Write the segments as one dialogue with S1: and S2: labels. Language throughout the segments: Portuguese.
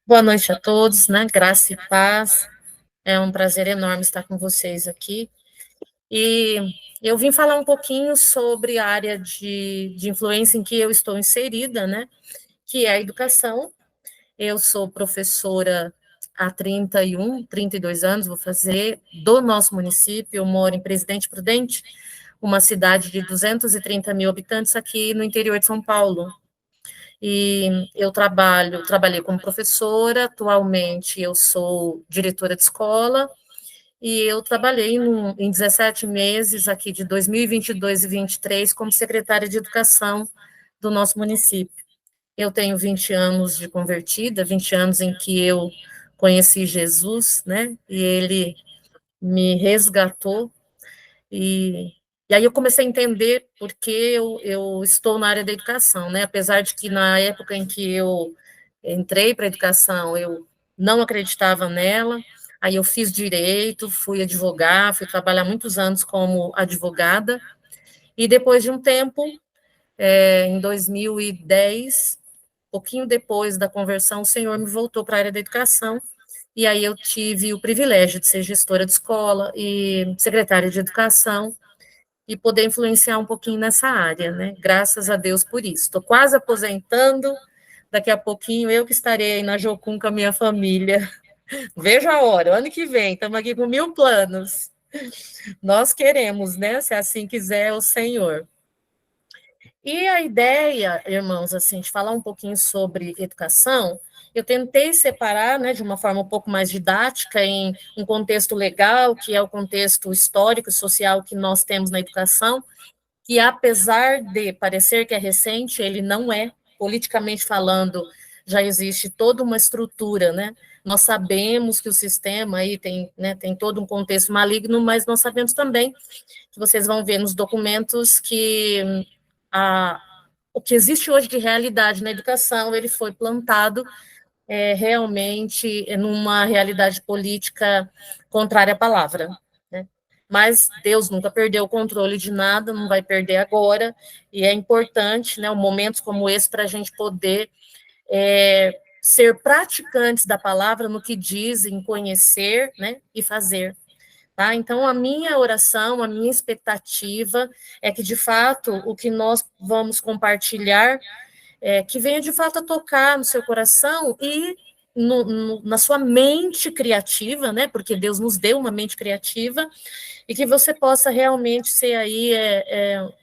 S1: Boa noite a todos, né? Graça e paz. É um prazer enorme estar com vocês aqui. E eu vim falar um pouquinho sobre a área de influência em que eu estou inserida, né? Que é a educação. Eu sou professora há 32 anos, vou fazer, do nosso município. Eu moro em Presidente Prudente, uma cidade de 230 mil habitantes aqui no interior de São Paulo. E eu trabalhei como professora, atualmente eu sou diretora de escola, e eu trabalhei em 17 meses aqui de 2022 e 23 como secretária de educação do nosso município. Eu tenho 20 anos de convertida, 20 anos em que eu conheci Jesus, né? E ele me resgatou e, e aí eu comecei a entender por que eu estou na área da educação, né? Apesar de que na época em que eu entrei para a educação, eu não acreditava nela, aí eu fiz direito, fui advogar, fui trabalhar muitos anos como advogada, e depois de um tempo, em 2010, pouquinho depois da conversão, o Senhor me voltou para a área da educação, e aí eu tive o privilégio de ser gestora de escola e secretária de educação, e poder influenciar um pouquinho nessa área, né? Graças a Deus por isso. Estou quase aposentando, daqui a pouquinho eu que estarei aí na Jocum com a minha família. Vejo a hora, ano que vem, estamos aqui com 1000 planos. Nós queremos, né? Se assim quiser o Senhor. E a ideia, irmãos, assim, de falar um pouquinho sobre educação, eu tentei separar, né, de uma forma um pouco mais didática, em um contexto legal, que é o contexto histórico e social que nós temos na educação, que apesar de parecer que é recente, ele não é, politicamente falando, já existe toda uma estrutura, né? Nós sabemos que o sistema aí tem, né, tem todo um contexto maligno, mas nós sabemos também, que vocês vão ver nos documentos, que a, o que existe hoje de realidade na educação, ele foi plantado realmente numa realidade política contrária à palavra, né? Mas Deus nunca perdeu o controle de nada, não vai perder agora, e é importante, né, momentos como esse, para a gente poder ser praticantes da palavra no que dizem, conhecer, né, e fazer. Tá? Então, a minha oração, a minha expectativa é que, de fato, o que nós vamos compartilhar que venha de fato a tocar no seu coração e na sua mente criativa, né? Porque Deus nos deu uma mente criativa, e que você possa realmente ser aí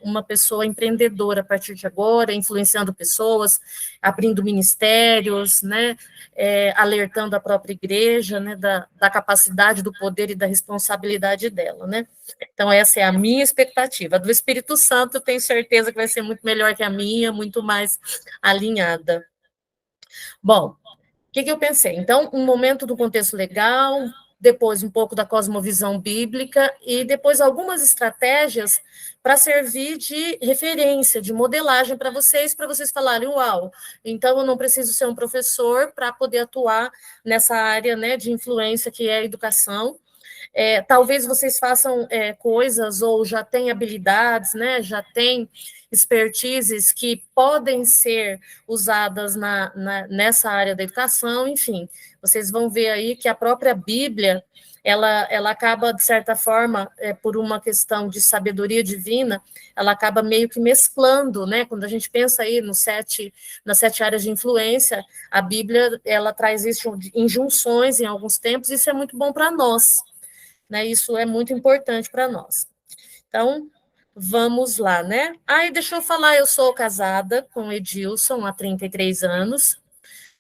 S1: uma pessoa empreendedora a partir de agora, influenciando pessoas, abrindo ministérios, né? Alertando a própria igreja, né? Da capacidade, do poder e da responsabilidade dela, né? Então, essa é a minha expectativa. A do Espírito Santo, eu tenho certeza que vai ser muito melhor que a minha, muito mais alinhada. Bom, o que eu pensei? Então, um momento do contexto legal, depois um pouco da cosmovisão bíblica e depois algumas estratégias para servir de referência, de modelagem para vocês falarem, uau, então eu não preciso ser um professor para poder atuar nessa área, né, de influência que é a educação. Talvez vocês façam coisas ou já têm habilidades, né, já têm expertises que podem ser usadas nessa área da educação, enfim, vocês vão ver aí que a própria Bíblia, ela acaba, de certa forma, por uma questão de sabedoria divina, ela acaba meio que mesclando, né, quando a gente pensa aí nas 7 áreas de influência, a Bíblia, ela traz isso injunções em alguns tempos, e isso é muito bom para nós, né? Isso é muito importante para nós. Então, vamos lá, né? Deixa eu falar, eu sou casada com o Edilson há 33 anos.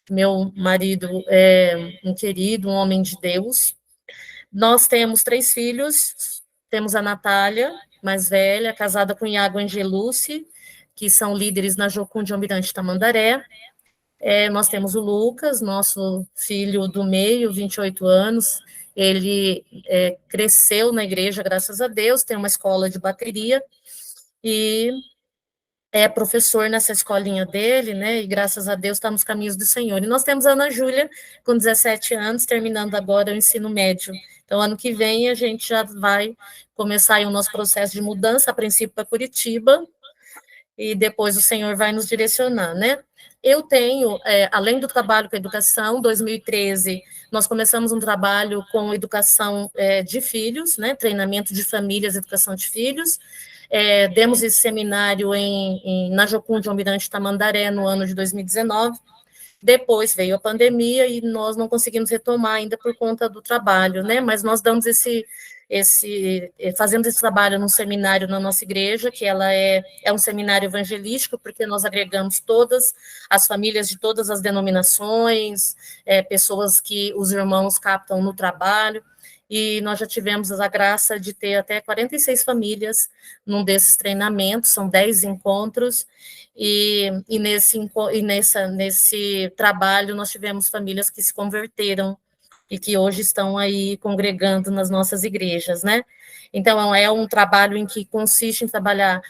S1: Meu marido é um querido, um homem de Deus. Nós temos 3 filhos. Temos a Natália, mais velha, casada com o Iago Angelucci, que são líderes na Jocum de Almirante Tamandaré. Nós temos o Lucas, nosso filho do meio, 28 anos. Ele cresceu na igreja, graças a Deus, tem uma escola de bateria e é professor nessa escolinha dele, né? E graças a Deus está nos caminhos do Senhor. E nós temos a Ana Júlia, com 17 anos, terminando agora o ensino médio. Então, ano que vem, a gente já vai começar aí o nosso processo de mudança, a princípio para Curitiba, e depois o Senhor vai nos direcionar, né? Eu tenho, além do trabalho com educação, 2013, nós começamos um trabalho com educação de filhos, né? Treinamento de famílias, educação de filhos. Demos esse seminário na Jocum de Almirante Tamandaré, no ano de 2019. Depois veio a pandemia e nós não conseguimos retomar ainda por conta do trabalho, né? Mas nós damos fazendo esse trabalho num seminário na nossa igreja, que ela é um seminário evangelístico, porque nós agregamos todas as famílias de todas as denominações, pessoas que os irmãos captam no trabalho, e nós já tivemos a graça de ter até 46 famílias num desses treinamentos, são 10 encontros, nesse trabalho nós tivemos famílias que se converteram e que hoje estão aí congregando nas nossas igrejas, né? Então, é um trabalho em que consiste em trabalhar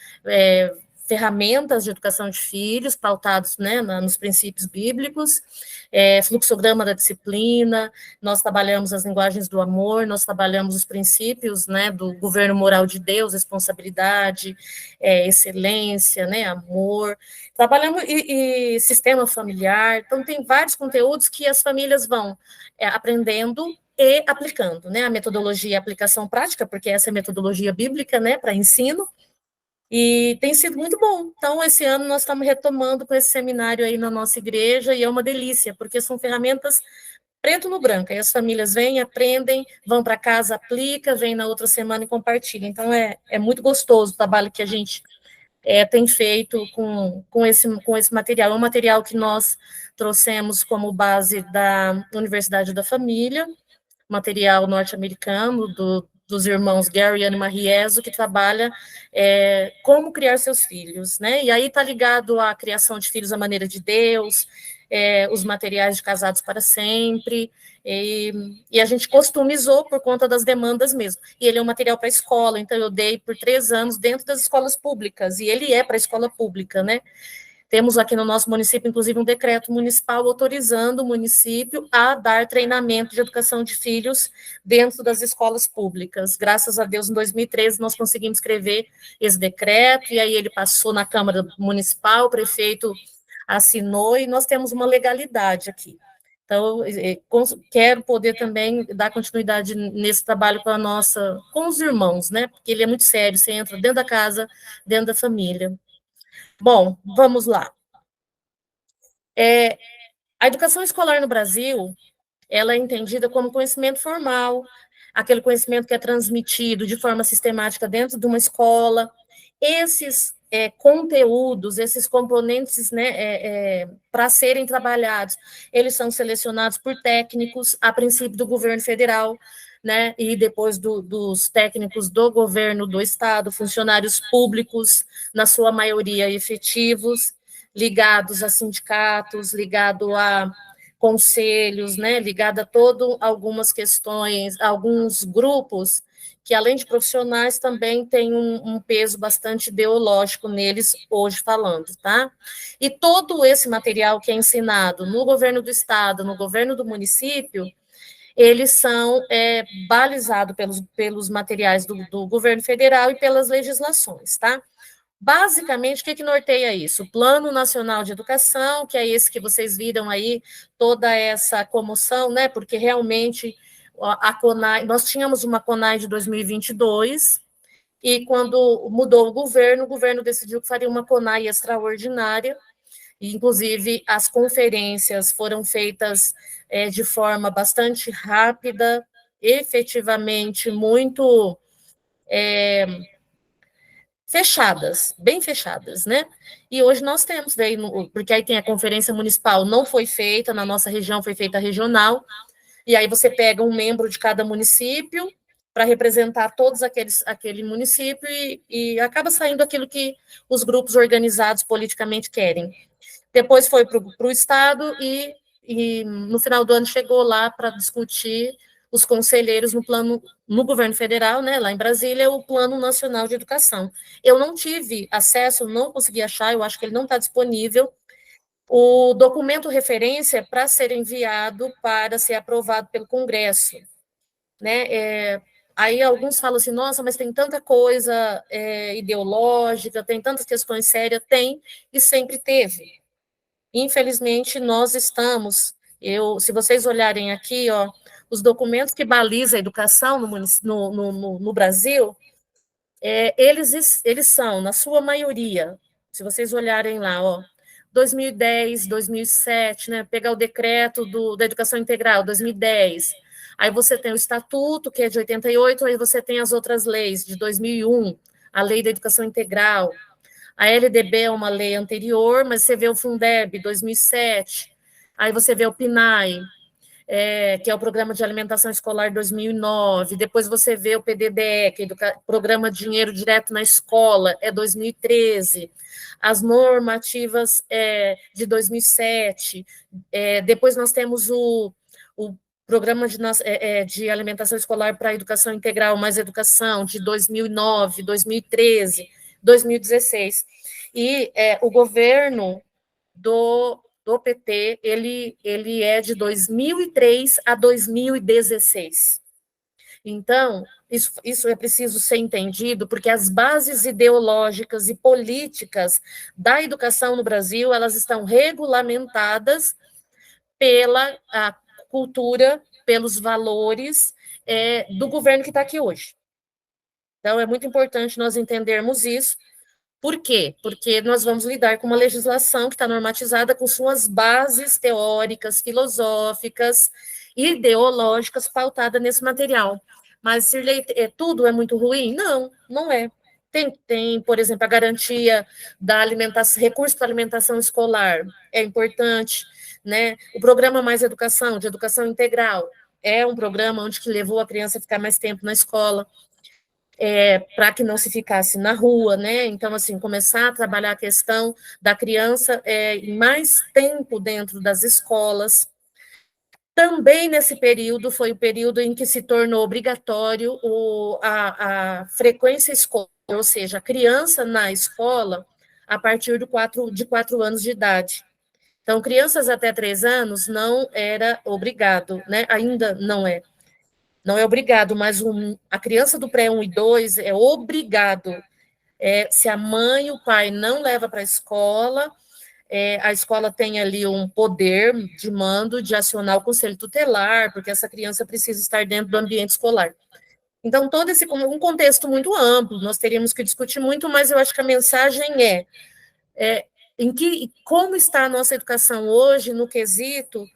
S1: ferramentas de educação de filhos, pautados, né, nos princípios bíblicos, fluxograma da disciplina, nós trabalhamos as linguagens do amor, nós trabalhamos os princípios, né, do governo moral de Deus, responsabilidade, excelência, né, amor, trabalhamos e sistema familiar, então tem vários conteúdos que as famílias vão aprendendo e aplicando, né, a metodologia e a aplicação prática, porque essa é a metodologia bíblica, né, para ensino, e tem sido muito bom. Então, esse ano nós estamos retomando com esse seminário aí na nossa igreja, e é uma delícia, porque são ferramentas preto no branco. Aí as famílias vêm, aprendem, vão para casa, aplica, vem na outra semana e compartilha. Então, é muito gostoso o trabalho que a gente tem feito com esse material. É um material que nós trouxemos como base da Universidade da Família, material norte-americano dos irmãos Gary e Anne Marieso, que trabalha como criar seus filhos, né? E aí está ligado à criação de filhos à maneira de Deus, os materiais de Casados para Sempre, e a gente customizou por conta das demandas mesmo. E ele é um material para escola, então eu dei por 3 anos dentro das escolas públicas, e ele é para a escola pública, né? Temos aqui no nosso município, inclusive, um decreto municipal autorizando o município a dar treinamento de educação de filhos dentro das escolas públicas. Graças a Deus, em 2013, nós conseguimos escrever esse decreto, e aí ele passou na Câmara Municipal, o prefeito assinou, e nós temos uma legalidade aqui. Então, quero poder também dar continuidade nesse trabalho com os irmãos, né? Porque ele é muito sério, você entra dentro da casa, dentro da família. Bom, vamos lá. A educação escolar no Brasil, ela é entendida como conhecimento formal, aquele conhecimento que é transmitido de forma sistemática dentro de uma escola. Esses conteúdos, esses componentes, né, para serem trabalhados, eles são selecionados por técnicos, a princípio do governo federal, né, e depois dos técnicos do governo do estado, funcionários públicos, na sua maioria efetivos, ligados a sindicatos, ligado a conselhos, né, ligado a algumas questões, alguns grupos que, além de profissionais, também tem um peso bastante ideológico neles, hoje falando, tá? E todo esse material que é ensinado no governo do estado, no governo do município, eles são balizados pelos materiais do governo federal e pelas legislações, tá? Basicamente, o que norteia isso? O Plano Nacional de Educação, que é esse que vocês viram aí, toda essa comoção, né? Porque realmente a CONAI, nós tínhamos uma CONAI de 2022, e quando mudou o governo decidiu que faria uma CONAI extraordinária, e inclusive as conferências foram feitas de forma bastante rápida, efetivamente muito fechadas, bem fechadas, né? E hoje nós temos, daí, porque aí tem a conferência municipal, não foi feita, na nossa região foi feita a regional, e aí você pega um membro de cada município para representar aquele município e acaba saindo aquilo que os grupos organizados politicamente querem. Depois foi para o Estado e no final do ano chegou lá para discutir os conselheiros no governo federal, né, lá em Brasília, o Plano Nacional de Educação. Eu não tive acesso, não consegui achar, eu acho que ele não está disponível, o documento referência para ser enviado para ser aprovado pelo Congresso, né, Aí alguns falam assim, nossa, mas tem tanta coisa ideológica, tem tantas questões sérias, tem, e sempre teve. Infelizmente, nós estamos, se vocês olharem aqui, ó, os documentos que balizam a educação no Brasil, eles são, na sua maioria, se vocês olharem lá, ó, 2010, 2007, né, pegar o decreto da educação integral, 2010, aí você tem o estatuto, que é de 88, aí você tem as outras leis, de 2001, a lei da educação integral, a LDB é uma lei anterior, mas você vê o Fundeb, 2007, aí você vê o PNAE, que é o Programa de Alimentação Escolar 2009, depois você vê o PDDE, que é o Programa Dinheiro Direto na Escola, é 2013, as normativas de 2007, depois nós temos o Programa de Alimentação Escolar para a Educação Integral, mais Educação, de 2009, 2013, 2016. E o governo do PT, ele é de 2003 a 2016. Então, isso é preciso ser entendido, porque as bases ideológicas e políticas da educação no Brasil, elas estão regulamentadas pela a cultura, pelos valores do governo que está aqui hoje. Então, é muito importante nós entendermos isso. Por quê? Porque nós vamos lidar com uma legislação que está normatizada com suas bases teóricas, filosóficas e ideológicas pautadas nesse material. Mas, Sirlei, tudo é muito ruim? Não, não é. Tem, por exemplo, a garantia da alimentação, recurso para alimentação escolar, é importante, né? O programa Mais Educação, de educação integral, é um programa onde que levou a criança a ficar mais tempo na escola, para que não se ficasse na rua, né? Então, assim, começar a trabalhar a questão da criança em mais tempo dentro das escolas. Também nesse período foi o período em que se tornou obrigatório a frequência escolar, ou seja, a criança na escola a partir de 4 anos de idade. Então, crianças até 3 anos não era obrigado, né? Ainda não é. Não é obrigado, mas a criança do pré-1 e 2 é obrigado. Se a mãe e o pai não leva para a escola tem ali um poder de mando de acionar o conselho tutelar, porque essa criança precisa estar dentro do ambiente escolar. Então, todo esse um contexto muito amplo, nós teríamos que discutir muito, mas eu acho que a mensagem como está a nossa educação hoje no quesito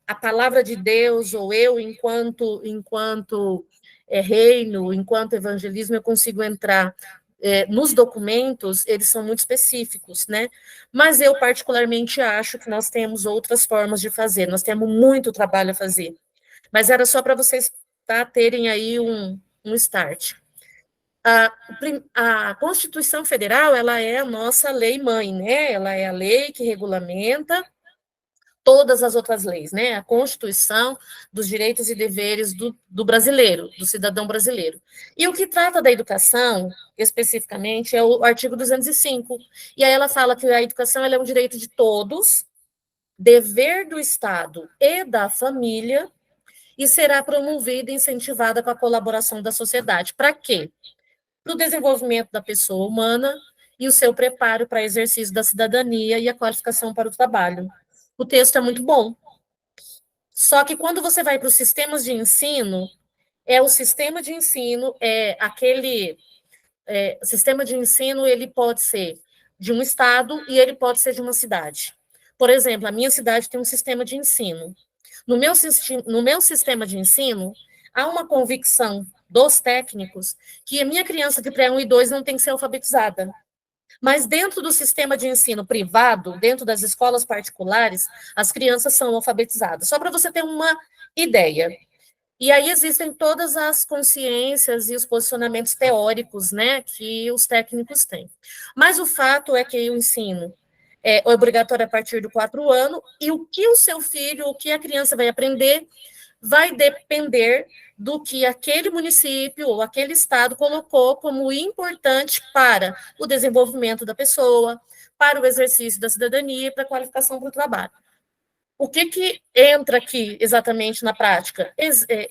S1: a palavra de Deus, ou eu, enquanto reino, enquanto evangelismo, eu consigo entrar nos documentos, eles são muito específicos, né? Mas eu, particularmente, acho que nós temos outras formas de fazer, nós temos muito trabalho a fazer. Mas era só para vocês terem aí um start. A Constituição Federal, ela é a nossa lei-mãe, né? Ela é a lei que regulamenta todas as outras leis, né? A Constituição dos direitos e deveres do brasileiro, do cidadão brasileiro. E o que trata da educação, especificamente, é o artigo 205. E aí ela fala que a educação ela é um direito de todos, dever do Estado e da família, e será promovida e incentivada com a colaboração da sociedade. Para quê? Para o desenvolvimento da pessoa humana e o seu preparo para exercício da cidadania e a qualificação para o trabalho. O texto é muito bom. Só que quando você vai para os sistemas de ensino, o sistema de ensino o sistema de ensino ele pode ser de um estado e ele pode ser de uma cidade. Por exemplo, a minha cidade tem um sistema de ensino. No meu sistema de ensino, há uma convicção dos técnicos que a minha criança de pré-1 e 2 não tem que ser alfabetizada. Mas dentro do sistema de ensino privado, dentro das escolas particulares, as crianças são alfabetizadas. Só para você ter uma ideia. E aí existem todas as consciências e os posicionamentos teóricos, né, que os técnicos têm. Mas o fato é que o ensino é obrigatório a partir do 4 anos, e o que o seu filho, o que a criança vai aprender, vai depender do que aquele município ou aquele estado colocou como importante para o desenvolvimento da pessoa, para o exercício da cidadania e para a qualificação para o trabalho. O que entra aqui exatamente na prática?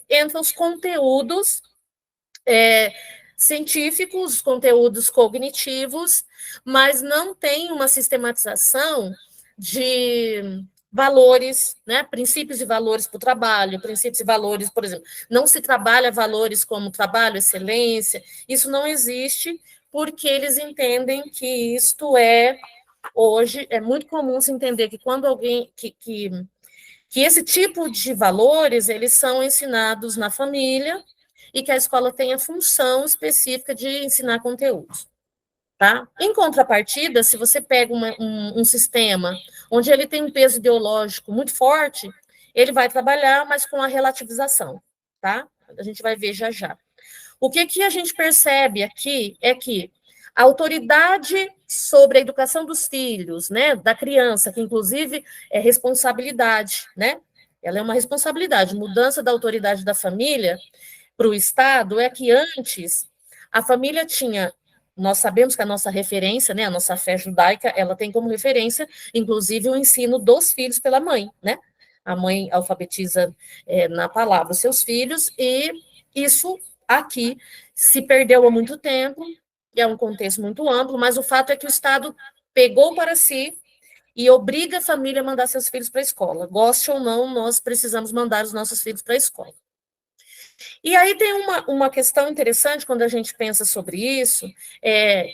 S1: Entra os conteúdos científicos, conteúdos cognitivos, mas não tem uma sistematização de valores, né? Princípios e valores para o trabalho, princípios e valores, por exemplo, não se trabalha valores como trabalho, excelência, isso não existe, porque eles entendem que isto hoje, é muito comum se entender que quando alguém, que esse tipo de valores, eles são ensinados na família, e que a escola tem a função específica de ensinar conteúdos. Tá? Em contrapartida, se você pega um sistema onde ele tem um peso ideológico muito forte, ele vai trabalhar, mas com a relativização. Tá? A gente vai ver já já. O que a gente percebe aqui é que a autoridade sobre a educação dos filhos, né, da criança, que inclusive é responsabilidade, né? Ela é uma responsabilidade, mudança da autoridade da família para o Estado é que antes a família tinha, nós sabemos que a nossa referência, né, a nossa fé judaica, ela tem como referência, inclusive, o ensino dos filhos pela mãe, né? A mãe alfabetiza na palavra os seus filhos, e isso aqui se perdeu há muito tempo, é um contexto muito amplo, mas o fato é que o Estado pegou para si e obriga a família a mandar seus filhos para a escola. Goste ou não, nós precisamos mandar os nossos filhos para a escola. E aí tem uma questão interessante quando a gente pensa sobre isso,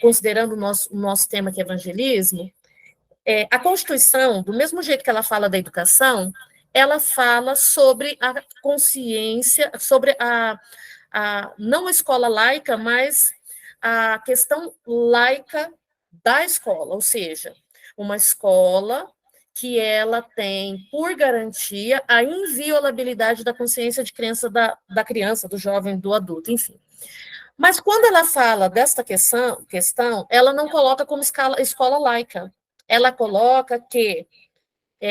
S1: considerando o nosso tema que é evangelismo, a Constituição, do mesmo jeito que ela fala da educação, ela fala sobre a consciência, sobre não a escola laica, mas a questão laica da escola, ou seja, uma escola que ela tem por garantia a inviolabilidade da consciência de crença da criança, do jovem, do adulto, enfim. Mas quando ela fala desta questão, ela não coloca como escola laica. Ela coloca que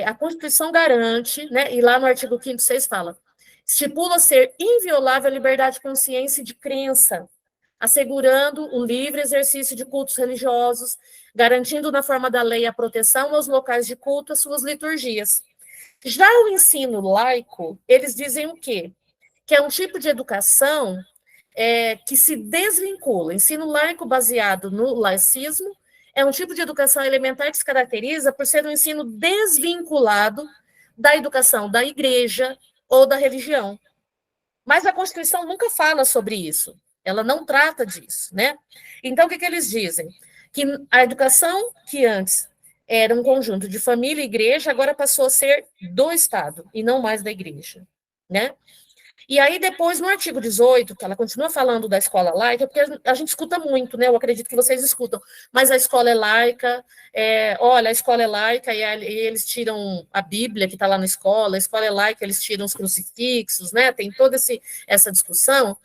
S1: a Constituição garante, né, e lá no artigo 5º, 6 fala, estipula ser inviolável a liberdade de consciência e de crença, assegurando o livre exercício de cultos religiosos, garantindo na forma da lei a proteção aos locais de culto, às suas liturgias. Já o ensino laico, eles dizem o quê? Que é um tipo de educação que se desvincula. Ensino laico baseado no laicismo é um tipo de educação elementar que se caracteriza por ser um ensino desvinculado da educação da igreja ou da religião. Mas a Constituição nunca fala sobre isso. Ela não trata disso, né? Então, o que eles dizem? Que a educação que antes era um conjunto de família e igreja, agora passou a ser do Estado e não mais da igreja, né? E aí, depois, no artigo 18, que ela continua falando da escola laica, porque a gente escuta muito, né? Eu acredito que vocês escutam, mas a escola é laica, olha, a escola é laica, e eles tiram a Bíblia que está lá na escola, a escola é laica, eles tiram os crucifixos, né? Tem toda essa discussão.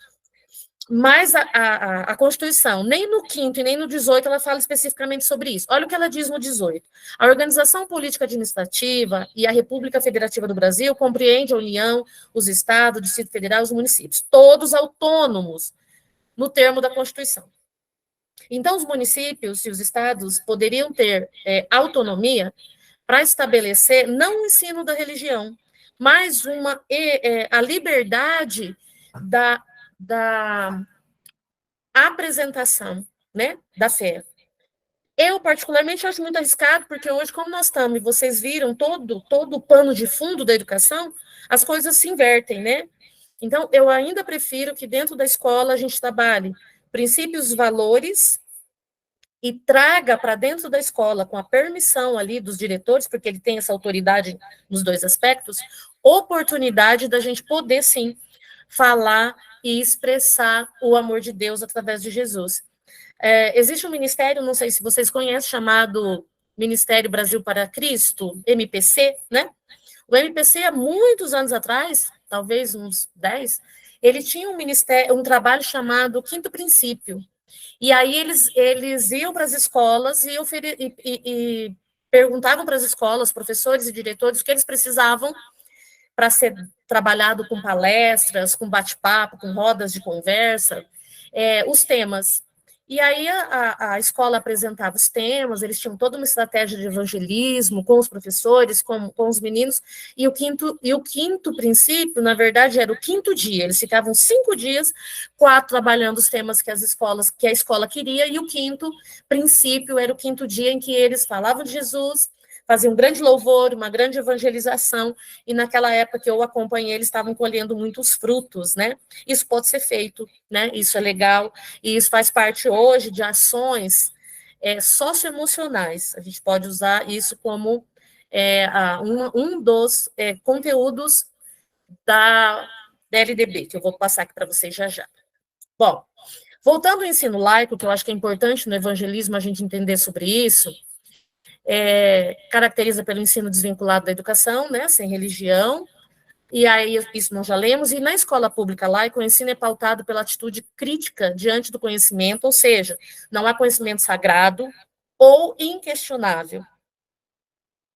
S1: Mas a Constituição, nem no 5º e nem no 18, ela fala especificamente sobre isso. Olha o que ela diz no 18. A organização política administrativa e a República Federativa do Brasil compreende a União, os estados, o Distrito Federal e os municípios, todos autônomos no termo da Constituição. Então, os municípios e os estados poderiam ter autonomia para estabelecer não o ensino da religião, mas a liberdade da apresentação, né, da fé. Eu, particularmente, acho muito arriscado, porque hoje, como nós estamos, e vocês viram todo o pano de fundo da educação, as coisas se invertem, né? Então, eu ainda prefiro que dentro da escola a gente trabalhe princípios e valores e traga para dentro da escola, com a permissão ali dos diretores, porque ele tem essa autoridade nos dois aspectos, oportunidade da gente poder, sim, falar e expressar o amor de Deus através de Jesus. Existe um ministério, não sei se vocês conhecem, chamado Ministério Brasil para Cristo, MPC, né? O MPC, há muitos anos atrás, talvez uns 10, ele tinha um trabalho chamado Quinto Princípio. E aí eles iam para as escolas e perguntavam para as escolas, professores e diretores, o que eles precisavam para ser trabalhado com palestras, com bate-papo, com rodas de conversa, os temas. E aí a escola apresentava os temas, eles tinham toda uma estratégia de evangelismo com os professores, com os meninos, e o quinto princípio, na verdade, era o quinto dia. Eles ficavam 5 dias, 4 trabalhando os temas que a escola queria, e o quinto princípio era o quinto dia em que eles falavam de Jesus, faziam um grande louvor, uma grande evangelização, e naquela época que eu acompanhei, eles estavam colhendo muitos frutos, né? Isso pode ser feito, né? Isso é legal, e isso faz parte hoje de ações socioemocionais. A gente pode usar isso como um dos conteúdos da LDB, que eu vou passar aqui para vocês já já. Bom, voltando ao ensino laico, que eu acho que é importante no evangelismo a gente entender sobre isso, caracteriza pelo ensino desvinculado da educação, né, sem religião, e aí isso nós já lemos, e na escola pública laica o ensino é pautado pela atitude crítica diante do conhecimento, ou seja, não há conhecimento sagrado ou inquestionável.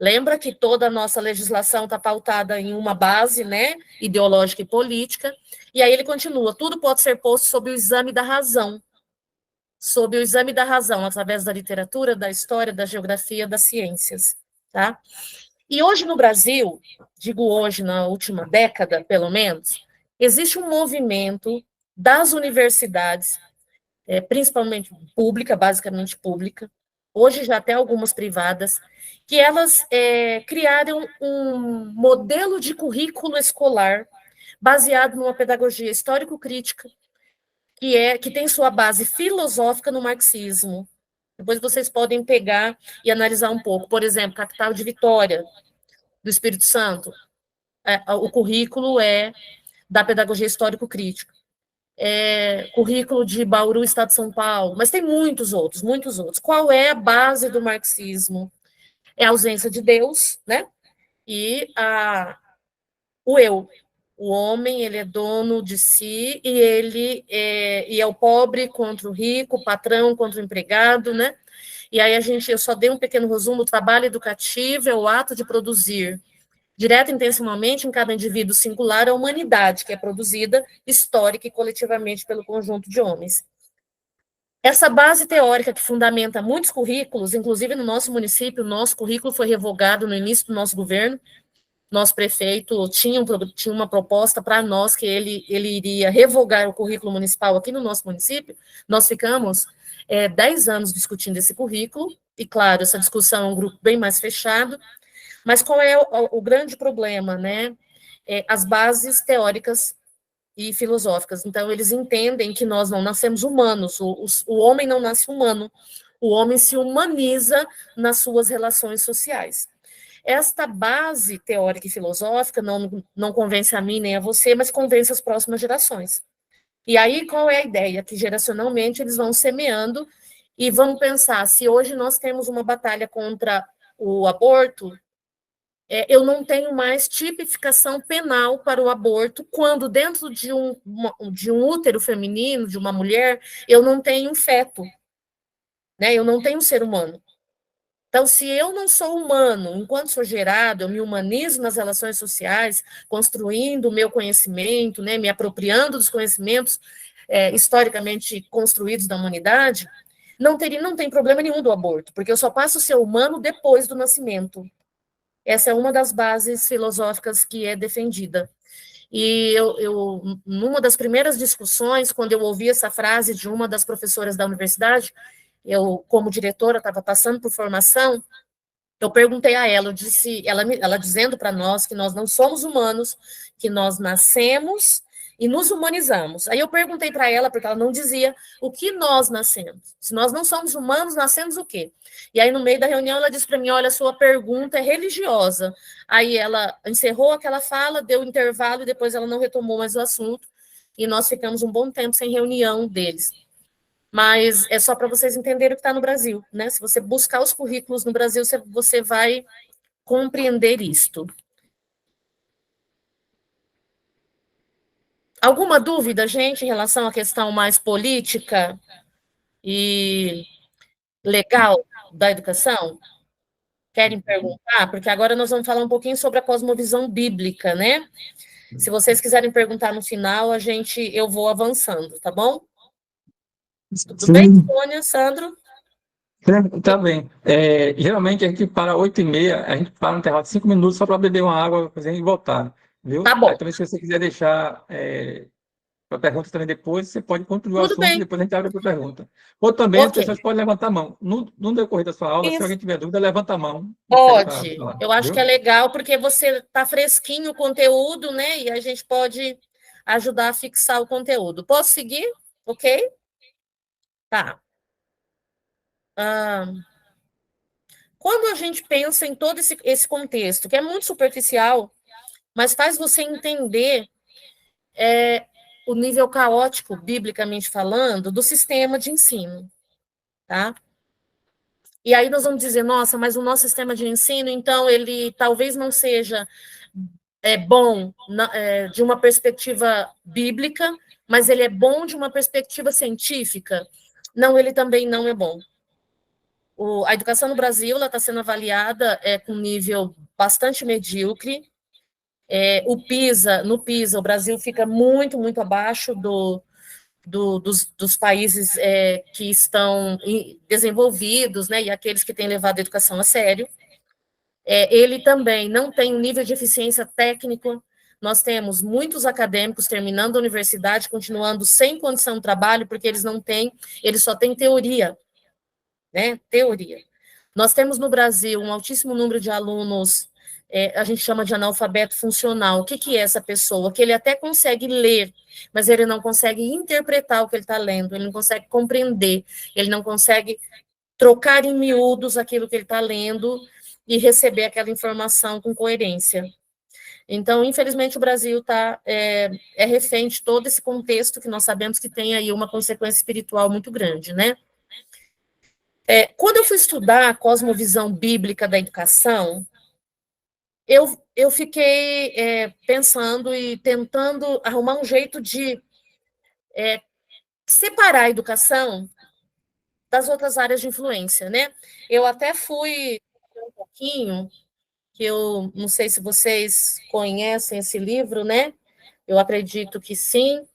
S1: Lembra que toda a nossa legislação está pautada em uma base, né, ideológica e política, e aí ele continua, tudo pode ser posto sob o exame da razão, através da literatura, da história, da geografia, das ciências, tá? E hoje no Brasil, digo hoje, na última década, pelo menos, existe um movimento das universidades, principalmente pública, basicamente pública, hoje já até algumas privadas, que elas criaram um modelo de currículo escolar baseado numa pedagogia histórico-crítica, que tem sua base filosófica no marxismo. Depois vocês podem pegar e analisar um pouco. Por exemplo, Capital de Vitória, do Espírito Santo, o currículo é da pedagogia histórico-crítica. Currículo de Bauru, Estado de São Paulo, mas tem muitos outros, muitos outros. Qual é a base do marxismo? É a ausência de Deus, né? E o eu. O homem, ele é dono de si e é o pobre contra o rico, o patrão contra o empregado, né? E aí eu só dei um pequeno resumo, o trabalho educativo é o ato de produzir direta e intencionalmente em cada indivíduo singular a humanidade, que é produzida histórica e coletivamente pelo conjunto de homens. Essa base teórica que fundamenta muitos currículos, inclusive no nosso município, o nosso currículo foi revogado no início do nosso governo, nosso prefeito tinha uma proposta para nós que ele iria revogar o currículo municipal aqui no nosso município, nós ficamos 10 anos discutindo esse currículo, e claro, essa discussão é um grupo bem mais fechado, mas qual é o grande problema, né? As bases teóricas e filosóficas. Então, eles entendem que nós não nascemos humanos, o homem não nasce humano, o homem se humaniza nas suas relações sociais. Esta base teórica e filosófica não convence a mim nem a você, mas convence as próximas gerações. E aí, qual é a ideia? Que geracionalmente eles vão semeando e vão pensar, se hoje nós temos uma batalha contra o aborto, eu não tenho mais tipificação penal para o aborto, quando dentro de um útero feminino, de uma mulher, eu não tenho um feto, né? Eu não tenho um ser humano. Então, se eu não sou humano, enquanto sou gerado, eu me humanizo nas relações sociais, construindo o meu conhecimento, né, me apropriando dos conhecimentos historicamente construídos da humanidade, não tem problema nenhum do aborto, porque eu só passo a ser humano depois do nascimento. Essa é uma das bases filosóficas que é defendida. E numa das primeiras discussões, quando eu ouvi essa frase de uma das professoras da universidade, eu, como diretora, estava passando por formação, eu perguntei a ela, ela dizendo para nós que nós não somos humanos, que nós nascemos e nos humanizamos. Aí eu perguntei para ela, porque ela não dizia o que nós nascemos. Se nós não somos humanos, nascemos o quê? E aí, no meio da reunião, ela disse para mim, olha, a sua pergunta é religiosa. Aí ela encerrou aquela fala, deu intervalo, e depois ela não retomou mais o assunto, e nós ficamos um bom tempo sem reunião deles. Mas é só para vocês entenderem o que está no Brasil, né? Se você buscar os currículos no Brasil, você vai compreender isto. Alguma dúvida, gente, em relação à questão mais política e legal da educação? Querem perguntar? Porque agora nós vamos falar um pouquinho sobre a cosmovisão bíblica, né? Se vocês quiserem perguntar no final, eu vou avançando, tá bom? Tudo bem,
S2: Sim,
S1: Sônia, Sandro?
S2: tá bem. Geralmente a gente para 8h30, a gente para no intervalo de 5 minutos só para beber uma água coisa, e voltar,
S1: Tá
S2: viu? Aí
S1: bom.
S2: também se você quiser deixar a pergunta também depois, você pode concluir o
S1: Tudo
S2: assunto e
S1: bem.
S2: depois a gente abre para pergunta. Ou também as
S1: Ok.
S2: pessoas podem levantar a mão. No decorrer da sua aula, se
S1: Isso
S2: alguém tiver dúvida, levanta a mão e pede para
S1: pode.
S2: falar,
S1: Eu acho que é
S2: viu?
S1: legal porque você tá fresquinho o conteúdo, né? E a gente pode ajudar a fixar o conteúdo. Posso seguir? Ok? Tá. Ah, quando a gente pensa em todo esse contexto, que é muito superficial, mas faz você entender o nível caótico, biblicamente falando, do sistema de ensino, tá? E aí nós vamos dizer, nossa, mas o nosso sistema de ensino, então, ele talvez não seja bom de uma perspectiva bíblica, mas ele é bom de uma perspectiva científica. Não, ele também não é bom. A educação no Brasil está sendo avaliada com nível bastante medíocre. No PISA, o Brasil fica muito, muito abaixo dos países que estão desenvolvidos, né, e aqueles que têm levado a educação a sério. Ele também não tem um nível de eficiência técnico. Nós temos muitos acadêmicos terminando a universidade, continuando sem condição de trabalho, porque eles só têm teoria, né? Teoria. Nós temos no Brasil um altíssimo número de alunos, a gente chama de analfabeto funcional. O que, que é essa pessoa? Que ele até consegue ler, mas ele não consegue interpretar o que ele está lendo, ele não consegue compreender, ele não consegue trocar em miúdos aquilo que ele está lendo e receber aquela informação com coerência. Então, infelizmente, o Brasil é refém de todo esse contexto que nós sabemos que tem aí uma consequência espiritual muito grande, né? Quando eu fui estudar a cosmovisão bíblica da educação, eu fiquei pensando e tentando arrumar um jeito de separar a educação das outras áreas de influência, né? Eu até fui um pouquinho, que eu não sei se vocês conhecem esse livro, né? Eu acredito que sim,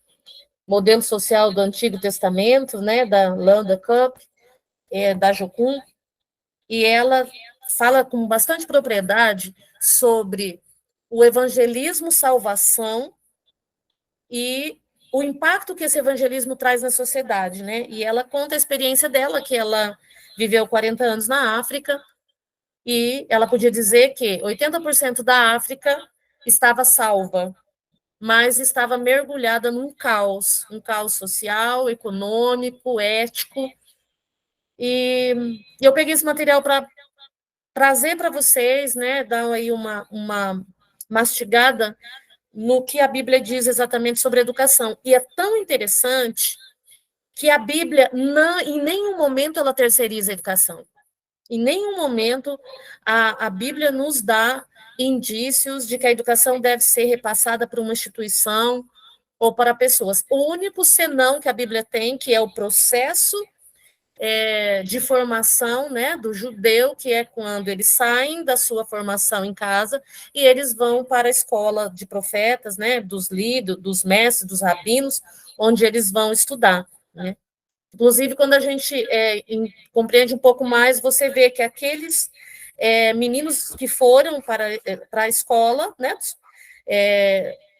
S1: Modelo Social do Antigo Testamento, né? Da Landa Cup, da Jocum, e ela fala com bastante propriedade sobre o evangelismo salvação e o impacto que esse evangelismo traz na sociedade, né? E ela conta a experiência dela, que ela viveu 40 anos na África, e ela podia dizer que 80% da África estava salva, mas estava mergulhada num caos, um caos social, econômico, ético. E eu peguei esse material para trazer para vocês, né, dar aí uma mastigada no que a Bíblia diz exatamente sobre educação. E é tão interessante que a Bíblia, não, em nenhum momento, ela terceiriza a educação. Em nenhum momento a Bíblia nos dá indícios de que a educação deve ser repassada para uma instituição ou para pessoas. O único senão que a Bíblia tem, que é o processo de formação, né, do judeu, que é quando eles saem da sua formação em casa e eles vão para a escola de profetas, né, dos líderes, dos mestres, dos rabinos, onde eles vão estudar, né? Inclusive, quando a gente compreende um pouco mais, você vê que aqueles meninos que foram para a escola, né,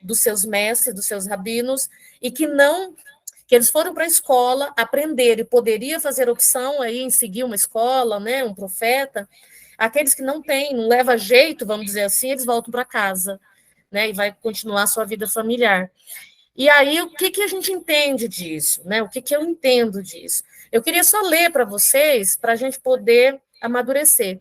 S1: dos seus mestres, dos seus rabinos, e que eles foram para a escola aprender e poderia fazer opção aí em seguir uma escola, né, um profeta, aqueles que não têm, não leva jeito, vamos dizer assim, eles voltam para casa, né, e vai continuar a sua vida familiar. E aí, o que, que a gente entende disso? Né? O que, que eu entendo disso? Eu queria só ler para vocês, para a gente poder amadurecer.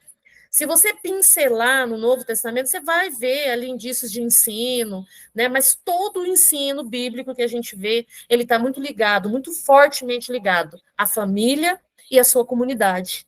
S1: Se você pincelar no Novo Testamento, você vai ver ali indícios de ensino, né? Mas todo o ensino bíblico que a gente vê, ele está muito ligado, muito fortemente ligado à família e à sua comunidade.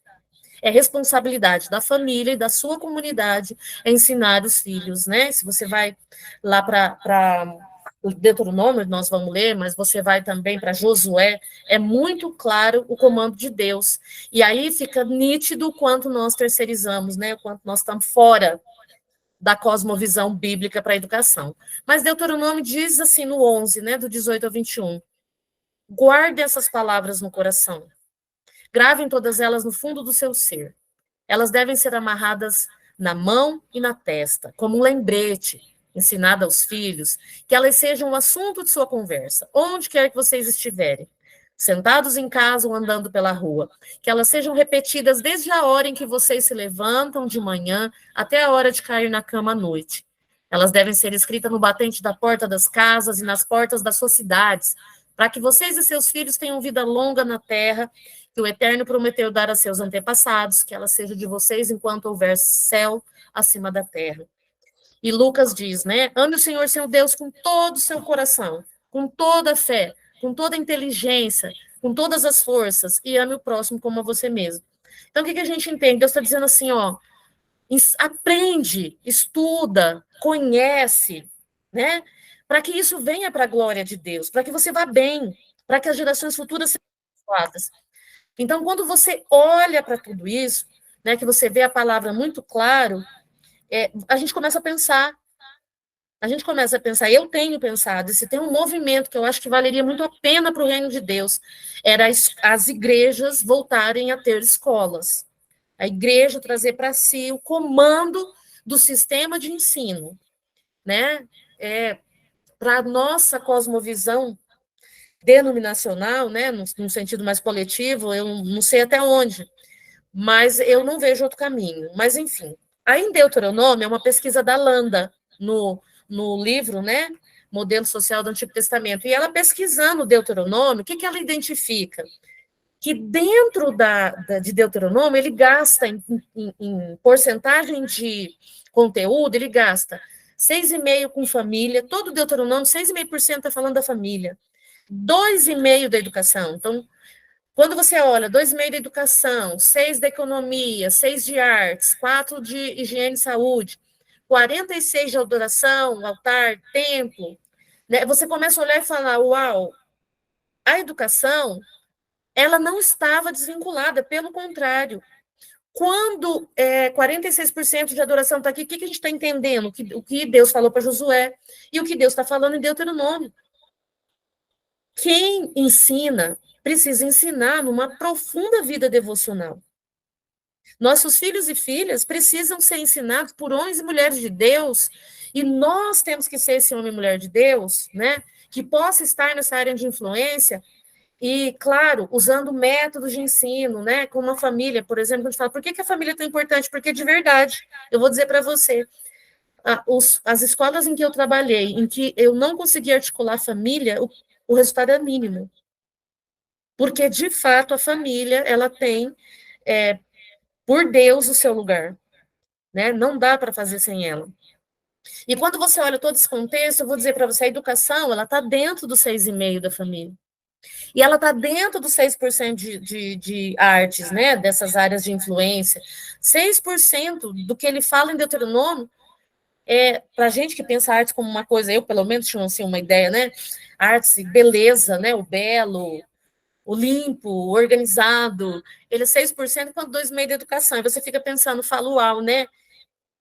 S1: É responsabilidade da família e da sua comunidade ensinar os filhos, né? Se você vai lá para o Deuteronômio, nós vamos ler, mas você vai também para Josué, é muito claro o comando de Deus. E aí fica nítido o quanto nós terceirizamos, né? O quanto nós estamos fora da cosmovisão bíblica para a educação. Mas Deuteronômio diz assim no 11, né, do 18 ao 21. Guarde essas palavras no coração. Gravem todas elas no fundo do seu ser. Elas devem ser amarradas na mão e na testa, como um lembrete, ensinado aos filhos, que elas sejam o assunto de sua conversa, onde quer que vocês estiverem, sentados em casa ou andando pela rua, que elas sejam repetidas desde a hora em que vocês se levantam de manhã até a hora de cair na cama à noite. Elas devem ser escritas no batente da porta das casas e nas portas das suas cidades, para que vocês e seus filhos tenham vida longa na terra, que o Eterno prometeu dar a seus antepassados, que ela seja de vocês enquanto houver céu acima da terra. E Lucas diz, né? Ame o Senhor seu Deus com todo o seu coração, com toda a fé, com toda a inteligência, com todas as forças, e ame o próximo como a você mesmo. Então, o que a gente entende? Deus está dizendo assim, ó, aprende, estuda, conhece, né? Para que isso venha para a glória de Deus, para que você vá bem, para que as gerações futuras sejam abençoadas. Então, quando você olha para tudo isso, né, que você vê a palavra muito claro, a gente começa a pensar. A gente começa a pensar, eu tenho pensado, se tem um movimento que eu acho que valeria muito a pena para o reino de Deus, era as igrejas voltarem a ter escolas. A igreja trazer para si o comando do sistema de ensino, né? Para a nossa cosmovisão denominacional, né, num sentido mais coletivo, eu não sei até onde, mas eu não vejo outro caminho. Mas, enfim, aí em Deuteronômio, é uma pesquisa da Landa, no livro, né, Modelo Social do Antigo Testamento, e ela pesquisando o Deuteronômio, o que ela identifica? Que dentro de Deuteronômio, ele gasta, em porcentagem de conteúdo, ele gasta 6,5% com família, todo Deuteronômio, 6,5% está falando da família, 2,5% da educação. Então, quando você olha 2,5% da educação, 6% da economia, 6% de artes, 4% de higiene e saúde, 46% de adoração, altar, templo, né? Você começa a olhar e falar, uau, a educação, ela não estava desvinculada, pelo contrário. Quando 46% de adoração está aqui, o que a gente está entendendo? O que Deus falou para Josué e o que Deus está falando em Deuteronômio. Quem ensina precisa ensinar numa profunda vida devocional. Nossos filhos e filhas precisam ser ensinados por homens e mulheres de Deus, e nós temos que ser esse homem e mulher de Deus, né? Que possa estar nessa área de influência e, claro, usando métodos de ensino, né? Com uma família, por exemplo, a gente fala, por que a família é tão importante? Porque, de verdade, eu vou dizer para você, as escolas em que eu trabalhei, em que eu não consegui articular a família, o resultado é mínimo. Porque, de fato, a família, ela tem, por Deus, o seu lugar. Né? Não dá para fazer sem ela. E quando você olha todo esse contexto, eu vou dizer para você, a educação, ela está dentro do 6,5% da família. E ela está dentro dos 6% de artes, né? Dessas áreas de influência. 6% do que ele fala em Deuteronômio, para a gente que pensa a arte como uma coisa, eu pelo menos tinha assim, uma ideia, né? Artes, beleza, né? O belo, o limpo, o organizado. Ele é 6%, quanto 2,5% da educação. E você fica pensando, fala, uau, né?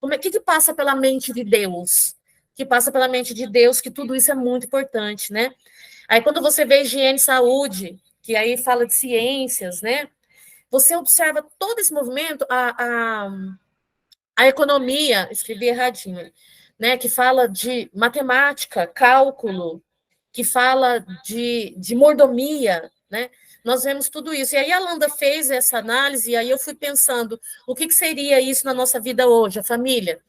S1: O que passa pela mente de Deus? Que passa pela mente de Deus que tudo isso é muito importante, né? Aí quando você vê higiene e saúde, que aí fala de ciências, né? Você observa todo esse movimento, a economia, escrevi erradinho, né? Que fala de matemática, cálculo, que fala de mordomia, né? Nós vemos tudo isso. E aí a Landa fez essa análise, e aí eu fui pensando, o que seria isso na nossa vida hoje, a família?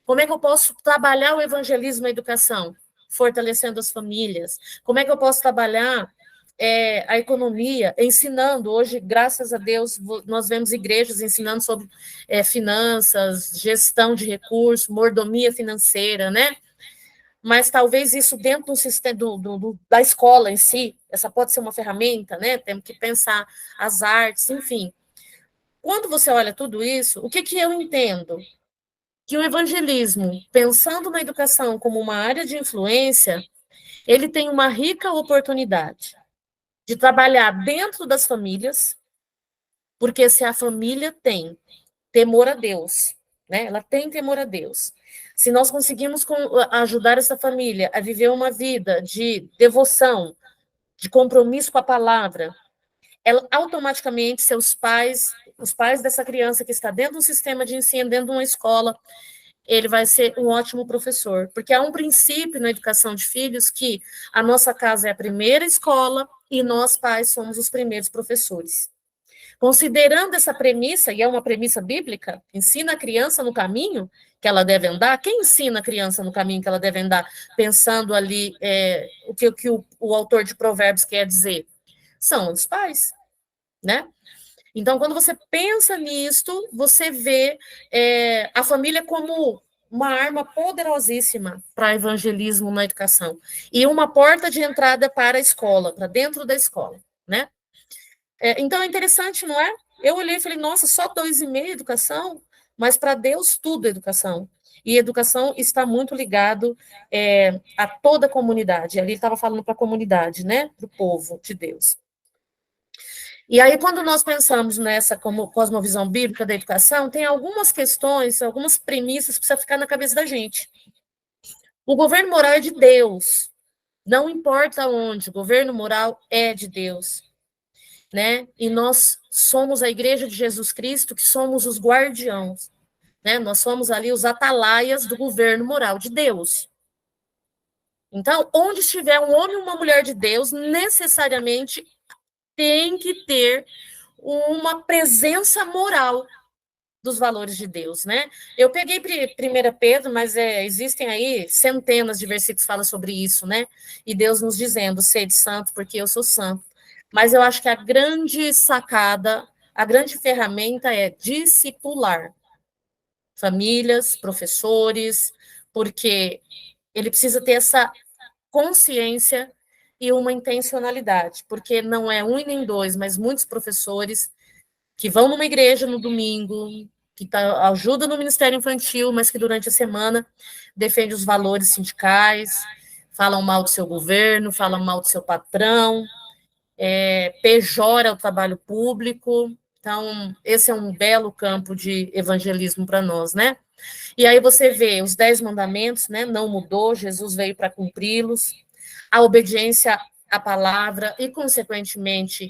S1: Como é que eu posso trabalhar o evangelismo na educação? Fortalecendo as famílias. Como é que eu posso trabalhar a economia, ensinando? Hoje, graças a Deus, nós vemos igrejas ensinando sobre finanças, gestão de recursos, mordomia financeira, né? Mas talvez isso dentro do sistema da escola em si, essa pode ser uma ferramenta, né? Temos que pensar as artes, enfim. Quando você olha tudo isso, o que eu entendo? Que o evangelismo, pensando na educação como uma área de influência, ele tem uma rica oportunidade de trabalhar dentro das famílias, porque se a família tem temor a Deus, né? Ela tem temor a Deus. Se nós conseguimos ajudar essa família a viver uma vida de devoção, de compromisso com a palavra, ela, automaticamente os pais dessa criança que está dentro de um sistema de ensino, dentro de uma escola, ele vai ser um ótimo professor, porque há um princípio na educação de filhos que a nossa casa é a primeira escola e nós, pais, somos os primeiros professores. Considerando essa premissa, e é uma premissa bíblica, ensina a criança no caminho que ela deve andar. Quem ensina a criança no caminho que ela deve andar, pensando ali o que o autor de Provérbios quer dizer? São os pais, né? Então, quando você pensa nisto, você vê a família como uma arma poderosíssima para evangelismo na educação e uma porta de entrada para a escola, para dentro da escola, né? Então, é interessante, não é? Eu olhei e falei, nossa, só 2,5 educação? Mas para Deus, tudo é educação. E educação está muito ligado a toda a comunidade. Ali ele estava falando para a comunidade, né? Para o povo de Deus. E aí, quando nós pensamos nessa como cosmovisão bíblica da educação, tem algumas questões, algumas premissas que precisam ficar na cabeça da gente. O governo moral é de Deus. Não importa onde, o governo moral é de Deus. Né? E nós somos a Igreja de Jesus Cristo, que somos os guardiãos. Né? Nós somos ali os atalaias do governo moral de Deus. Então, onde estiver um homem e uma mulher de Deus, necessariamente tem que ter uma presença moral dos valores de Deus, né? Eu peguei 1 Pedro, mas existem aí centenas de versículos que falam sobre isso, né? E Deus nos dizendo, sede santo, porque eu sou santo. Mas eu acho que a grande sacada, a grande ferramenta é discipular famílias, professores, porque ele precisa ter essa consciência e uma intencionalidade, porque não é um e nem dois, mas muitos professores que vão numa igreja no domingo, que ajuda no Ministério Infantil, mas que durante a semana defende os valores sindicais, falam mal do seu governo, falam mal do seu patrão, pejora o trabalho público. Então, esse é um belo campo de evangelismo para nós, né? E aí você vê os 10 mandamentos, né? Não mudou, Jesus veio para cumpri-los, a obediência à palavra e, consequentemente,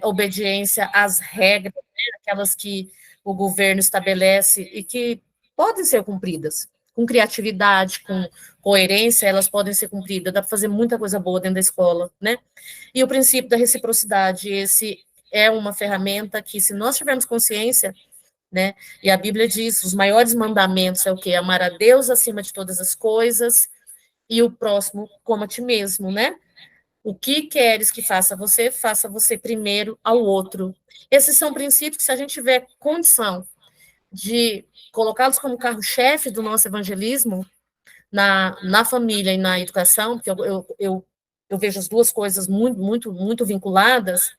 S1: obediência às regras, né? Aquelas que o governo estabelece e que podem ser cumpridas. Com criatividade, com coerência, elas podem ser cumpridas. Dá para fazer muita coisa boa dentro da escola, né? E o princípio da reciprocidade, esse é uma ferramenta que, se nós tivermos consciência, né? E a Bíblia diz, os maiores mandamentos é o quê? Amar a Deus acima de todas as coisas e o próximo como a ti mesmo, né? O que queres que faça você primeiro ao outro. Esses são princípios que, se a gente tiver condição de colocá-los como carro-chefe do nosso evangelismo, na família e na educação, porque eu vejo as duas coisas muito vinculadas,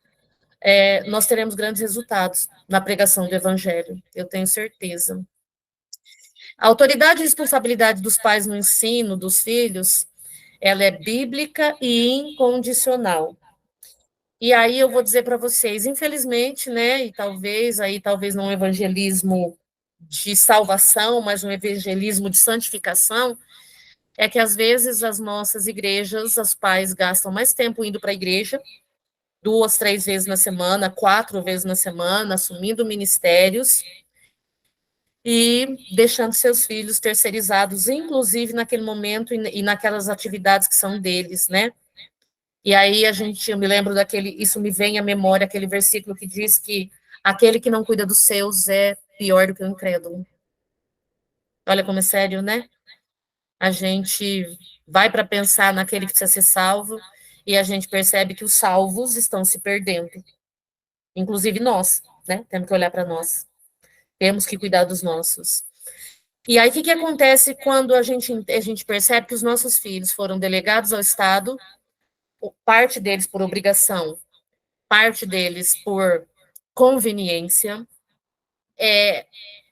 S1: nós teremos grandes resultados na pregação do evangelho, eu tenho certeza. A autoridade e responsabilidade dos pais no ensino dos filhos, ela é bíblica e incondicional. E aí eu vou dizer para vocês, infelizmente, né, e talvez não um evangelismo de salvação, mas um evangelismo de santificação, é que às vezes as nossas igrejas, os pais gastam mais tempo indo para a igreja, 2, 3 vezes na semana, 4 vezes na semana, assumindo ministérios e deixando seus filhos terceirizados, inclusive naquele momento e naquelas atividades que são deles, né? E aí eu me lembro isso me vem à memória, aquele versículo que diz que aquele que não cuida dos seus é pior do que o incrédulo. Olha como é sério, né? A gente vai para pensar naquele que precisa ser salvo e a gente percebe que os salvos estão se perdendo. Inclusive nós, né? Temos que olhar para nós. Temos que cuidar dos nossos. E aí, o que acontece quando a gente percebe que os nossos filhos foram delegados ao Estado, parte deles por obrigação, parte deles por conveniência?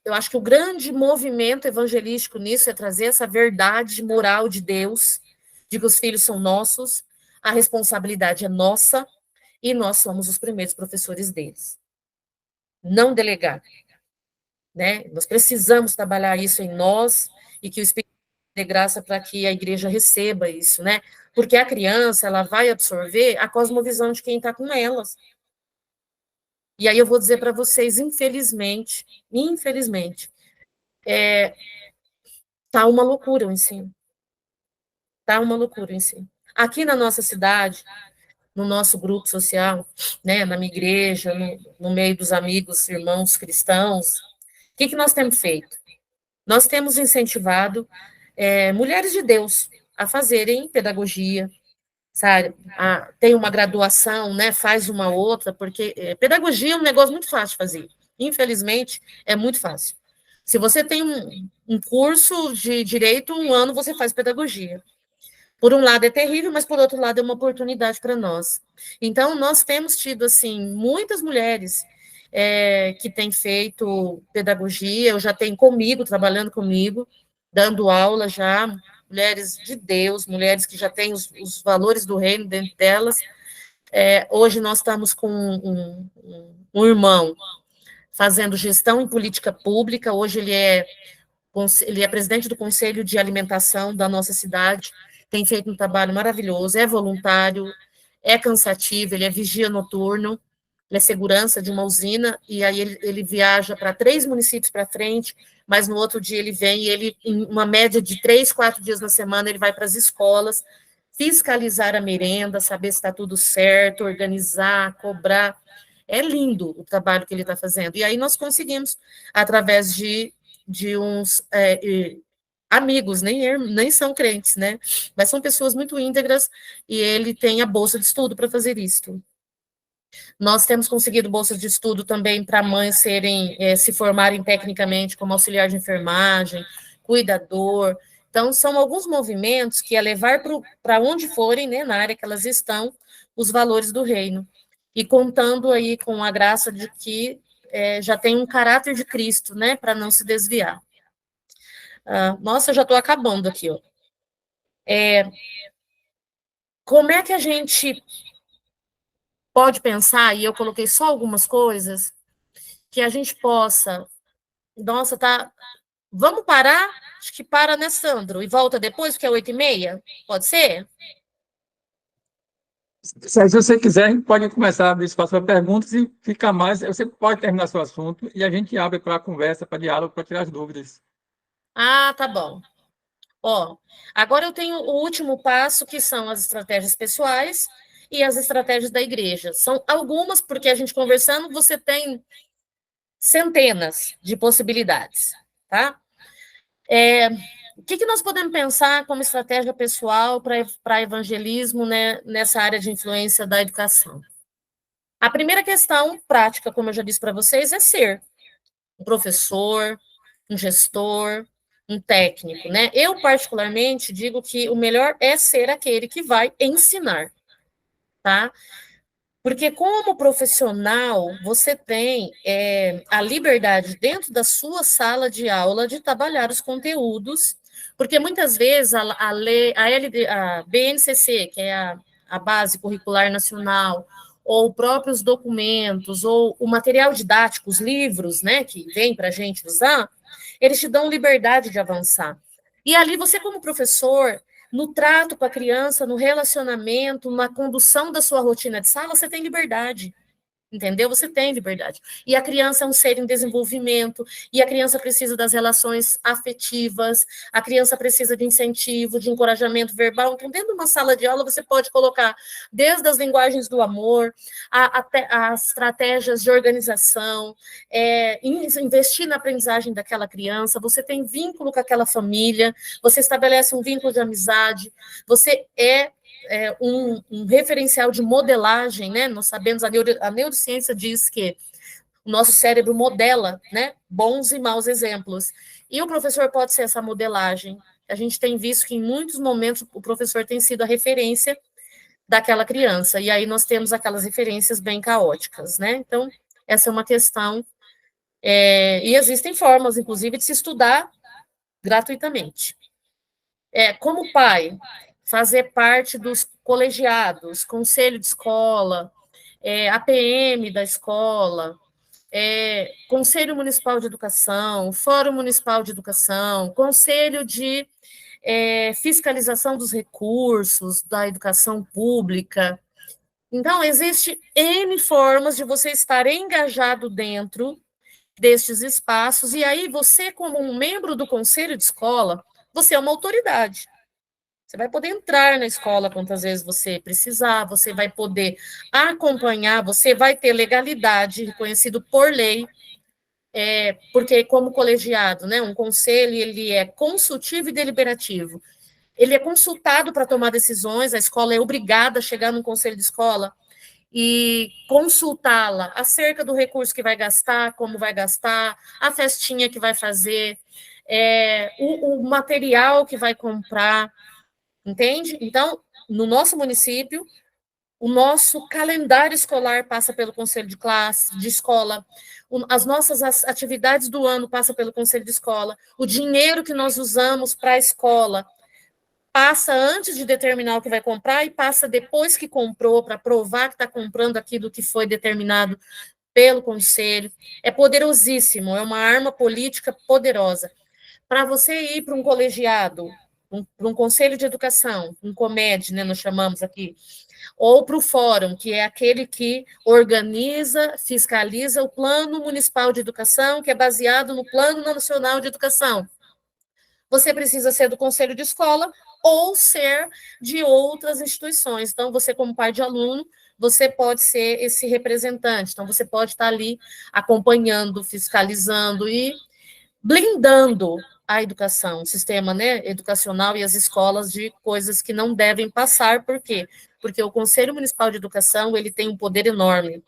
S1: Eu acho que o grande movimento evangelístico nisso é trazer essa verdade moral de Deus, de que os filhos são nossos, a responsabilidade é nossa, e nós somos os primeiros professores deles. Não delegar. Né? Nós precisamos trabalhar isso em nós e que o Espírito de graça para que a igreja receba isso, né? Porque a criança, ela vai absorver a cosmovisão de quem está com elas. E aí eu vou dizer para vocês, infelizmente, tá uma loucura o ensino. Tá uma loucura o ensino. Aqui na nossa cidade, no nosso grupo social, né, na minha igreja, no meio dos amigos, irmãos cristãos, o que nós temos feito? Nós temos incentivado mulheres de Deus a fazerem pedagogia, sabe? Tem uma graduação, né? Faz uma outra, porque pedagogia é um negócio muito fácil de fazer. Infelizmente, é muito fácil. Se você tem um curso de direito, 1 ano você faz pedagogia. Por um lado é terrível, mas por outro lado é uma oportunidade para nós. Então, nós temos tido, assim, muitas mulheres que têm feito pedagogia, eu já tenho comigo, trabalhando comigo, dando aula já, mulheres de Deus, mulheres que já têm os valores do reino dentro delas. Hoje nós estamos com um irmão fazendo gestão em política pública, hoje ele é presidente do Conselho de Alimentação da nossa cidade, tem feito um trabalho maravilhoso, é voluntário, é cansativo, ele é vigia noturno, ele é segurança de uma usina, e aí ele viaja para 3 municípios para frente, mas no outro dia ele vem, e ele, em uma média de 3, 4 dias na semana, ele vai para as escolas, fiscalizar a merenda, saber se está tudo certo, organizar, cobrar. É lindo o trabalho que ele está fazendo. E aí nós conseguimos, através de uns amigos, nem são crentes, né? Mas são pessoas muito íntegras e ele tem a bolsa de estudo para fazer isso. Nós temos conseguido bolsas de estudo também para mães se formarem tecnicamente como auxiliar de enfermagem, cuidador. Então, são alguns movimentos que é levar para onde forem, né, na área que elas estão, os valores do reino. E contando aí com a graça de que já tem um caráter de Cristo, né, para não se desviar. Nossa, eu já estou acabando aqui, ó. Como é que a gente pode pensar, e eu coloquei só algumas coisas, que a gente possa. Nossa, tá. Vamos parar? Acho que para, né, Sandro? E volta depois, porque é 8h30? Pode ser?
S2: Se você quiser, a gente pode começar a abrir espaço para perguntas e ficar mais. Você pode terminar seu assunto e a gente abre para conversa, para diálogo, para tirar as dúvidas.
S1: Tá bom. Ó, agora eu tenho o último passo, que são as estratégias pessoais e as estratégias da igreja. São algumas, porque a gente conversando, você tem centenas de possibilidades, tá? O que nós podemos pensar como estratégia pessoal para evangelismo, né, nessa área de influência da educação? A primeira questão prática, como eu já disse para vocês, é ser um professor, um gestor, um técnico, né? Eu, particularmente, digo que o melhor é ser aquele que vai ensinar, tá? Porque como profissional, você tem a liberdade dentro da sua sala de aula de trabalhar os conteúdos, porque muitas vezes a BNCC, que é a Base Curricular Nacional, ou próprios documentos, ou o material didático, os livros, né, que vem para a gente usar, eles te dão liberdade de avançar. E ali você, como professor, no trato com a criança, no relacionamento, na condução da sua rotina de sala, você tem liberdade. Entendeu? Você tem liberdade. E a criança é um ser em desenvolvimento, e a criança precisa das relações afetivas, a criança precisa de incentivo, de encorajamento verbal. Então, dentro de uma sala de aula, você pode colocar desde as linguagens do amor, até as estratégias de organização, investir na aprendizagem daquela criança, você tem vínculo com aquela família, você estabelece um vínculo de amizade, você um referencial de modelagem, né? Nós sabemos, a neurociência diz que o nosso cérebro modela, né, bons e maus exemplos. E o professor pode ser essa modelagem. A gente tem visto que em muitos momentos o professor tem sido a referência daquela criança, e aí nós temos aquelas referências bem caóticas, né? Então, essa é uma questão. E existem formas, inclusive, de se estudar gratuitamente. Como pai, fazer parte dos colegiados, conselho de escola, APM da escola, Conselho Municipal de Educação, Fórum Municipal de Educação, Conselho de fiscalização dos recursos da educação pública. Então, existe N formas de você estar engajado dentro destes espaços, e aí você, como um membro do conselho de escola, você é uma autoridade. Você vai poder entrar na escola quantas vezes você precisar, você vai poder acompanhar, você vai ter legalidade reconhecido por lei, porque como colegiado, né, um conselho, ele é consultivo e deliberativo. Ele é consultado para tomar decisões, a escola é obrigada a chegar num conselho de escola e consultá-la acerca do recurso que vai gastar, como vai gastar, a festinha que vai fazer, o material que vai comprar, entende? Então, no nosso município, o nosso calendário escolar passa pelo conselho de classe, de escola, as nossas atividades do ano passam pelo conselho de escola, o dinheiro que nós usamos para a escola passa antes de determinar o que vai comprar e passa depois que comprou, para provar que está comprando aquilo que foi determinado pelo conselho. É poderosíssimo, é uma arma política poderosa. Para você ir para um colegiado, para um conselho de educação, um COMED, né, nós chamamos aqui, ou para o fórum, que é aquele que organiza, fiscaliza o Plano Municipal de Educação, que é baseado no Plano Nacional de Educação. Você precisa ser do conselho de escola ou ser de outras instituições. Então, você, como pai de aluno, você pode ser esse representante. Então, você pode estar ali acompanhando, fiscalizando e blindando a educação, o sistema, né, educacional e as escolas de coisas que não devem passar. Por quê? Porque o Conselho Municipal de Educação, ele tem um poder enorme.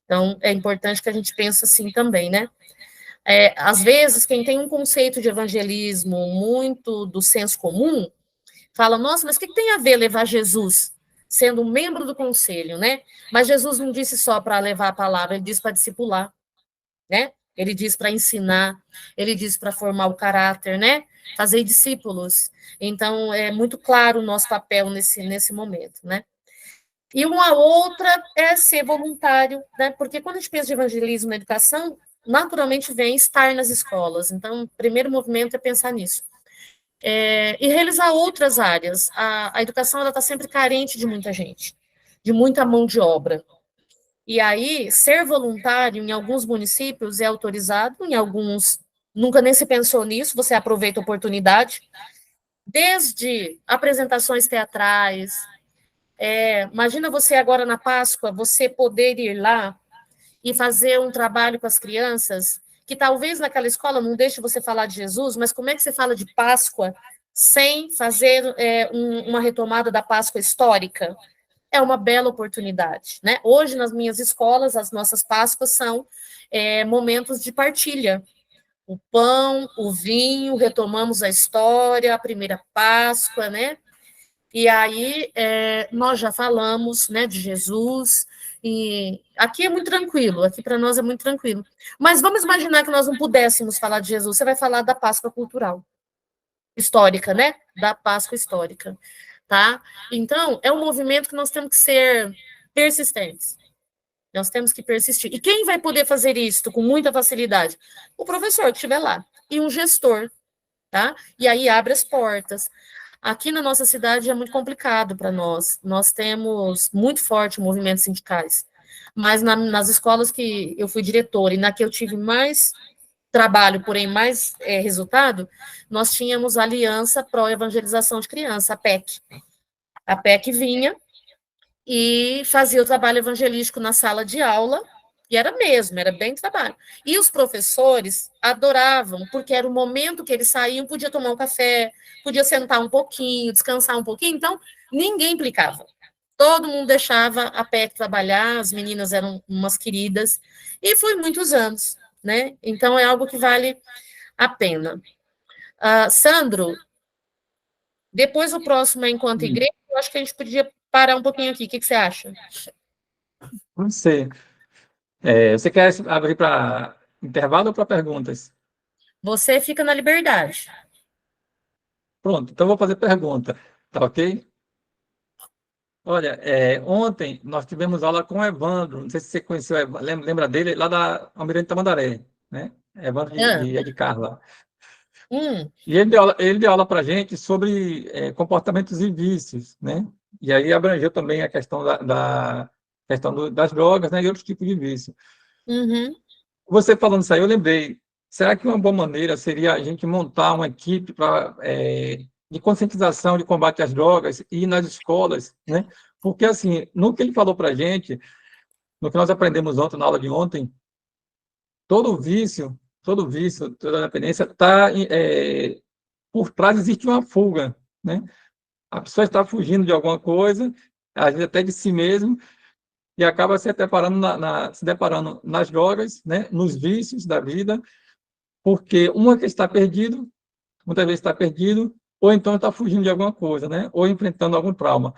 S1: Então, é importante que a gente pense assim também, né? Às vezes, quem tem um conceito de evangelismo muito do senso comum, fala, nossa, mas o que tem a ver levar Jesus, sendo um membro do conselho, né? Mas Jesus não disse só para levar a palavra, ele disse para discipular, né? Ele diz para ensinar, ele diz para formar o caráter, né? Fazer discípulos. Então, é muito claro o nosso papel nesse momento, né? E uma outra é ser voluntário, né? Porque quando a gente pensa de evangelismo na educação, naturalmente vem estar nas escolas. Então, o primeiro movimento é pensar nisso. E realizar outras áreas. A educação está sempre carente de muita gente, de muita mão de obra. E aí, ser voluntário em alguns municípios é autorizado, em alguns nunca nem se pensou nisso, você aproveita a oportunidade, desde apresentações teatrais. Imagina você agora na Páscoa, você poder ir lá e fazer um trabalho com as crianças, que talvez naquela escola não deixe você falar de Jesus, mas como é que você fala de Páscoa sem fazer uma retomada da Páscoa histórica? É uma bela oportunidade, né? Hoje, nas minhas escolas, as nossas Páscoas são momentos de partilha. O pão, o vinho, retomamos a história, a primeira Páscoa, né? E aí, nós já falamos, né, de Jesus, e aqui é muito tranquilo, aqui para nós é muito tranquilo. Mas vamos imaginar que nós não pudéssemos falar de Jesus, você vai falar da Páscoa cultural, histórica, né? Da Páscoa histórica, tá? Então, é um movimento que nós temos que ser persistentes. Nós temos que persistir. E quem vai poder fazer isso com muita facilidade? O professor que estiver lá. E um gestor, tá? E aí abre as portas. Aqui na nossa cidade é muito complicado para nós. Nós temos muito forte movimentos sindicais. Mas nas escolas que eu fui diretora e na que eu tive mais trabalho, porém mais resultado, nós tínhamos a Aliança Pró-Evangelização de Criança, a PEC. A PEC vinha e fazia o trabalho evangelístico na sala de aula, e era mesmo, era bem trabalho. E os professores adoravam, porque era o momento que eles saíam, podia tomar um café, podia sentar um pouquinho, descansar um pouquinho, então ninguém implicava. Todo mundo deixava a PEC trabalhar, as meninas eram umas queridas, e foi muitos anos, né? Então é algo que vale a pena. Sandro, depois o próximo é enquanto igreja, eu acho que a gente podia parar um pouquinho aqui, o que você acha?
S2: Não sei. Você quer abrir para intervalo ou para perguntas?
S1: Você fica na liberdade.
S2: Pronto, então vou fazer pergunta, tá ok? Olha, ontem nós tivemos aula com o Evandro, não sei se você conheceu, lembra dele, lá da Almirante Tamandaré, né? Evandro
S1: Ah,
S2: de Carla. E ele deu aula para a gente sobre comportamentos e vícios, né? E aí abrangeu também a questão das drogas, né? E outros tipos de vício.
S1: Uhum.
S2: Você falando isso aí, eu lembrei. Será que uma boa maneira seria a gente montar uma equipe de conscientização de combate às drogas e ir nas escolas, né? Porque, assim, no que ele falou para a gente, no que nós aprendemos ontem, na aula de ontem, todo vício, toda dependência, por trás existe uma fuga, né? A pessoa está fugindo de alguma coisa, às vezes até de si mesmo, e acaba se deparando nas drogas, né? Nos vícios da vida, porque uma que está perdido, muitas vezes está perdido, ou então está fugindo de alguma coisa, né? Ou enfrentando algum trauma.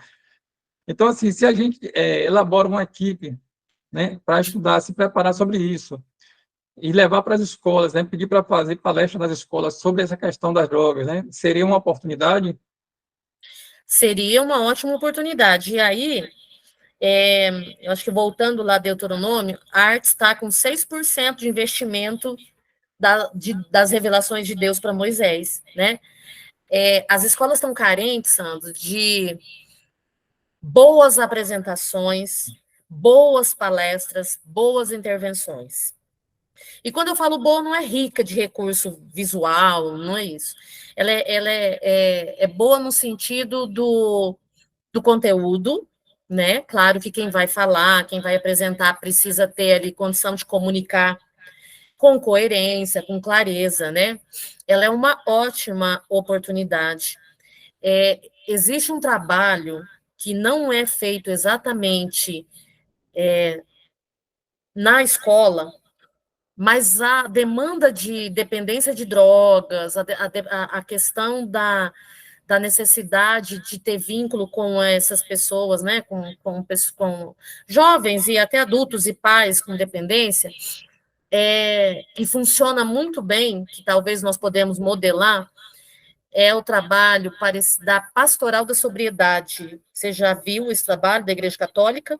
S2: Então, assim, se a gente elabora uma equipe, né, para estudar, se preparar sobre isso, e levar para as escolas, né, pedir para fazer palestra nas escolas sobre essa questão das drogas, né, seria uma oportunidade.
S1: Seria uma ótima oportunidade. E aí, eu acho que voltando lá a Deuteronômio, a arte está com 6% de investimento das revelações de Deus para Moisés, né? As escolas estão carentes, Sandro, de boas apresentações, boas palestras, boas intervenções. E quando eu falo boa, não é rica de recurso visual, não é isso. Ela é boa no sentido do conteúdo, né? Claro que quem vai falar, quem vai apresentar, precisa ter ali condição de comunicar com coerência, com clareza, né? Ela é uma ótima oportunidade. Existe um trabalho que não é feito exatamente na escola, mas a demanda de dependência de drogas, a questão da necessidade de ter vínculo com essas pessoas, né, com jovens e até adultos e pais com dependência, que funciona muito bem, que talvez nós podemos modelar, é o trabalho da Pastoral da Sobriedade. Você já viu esse trabalho da Igreja Católica?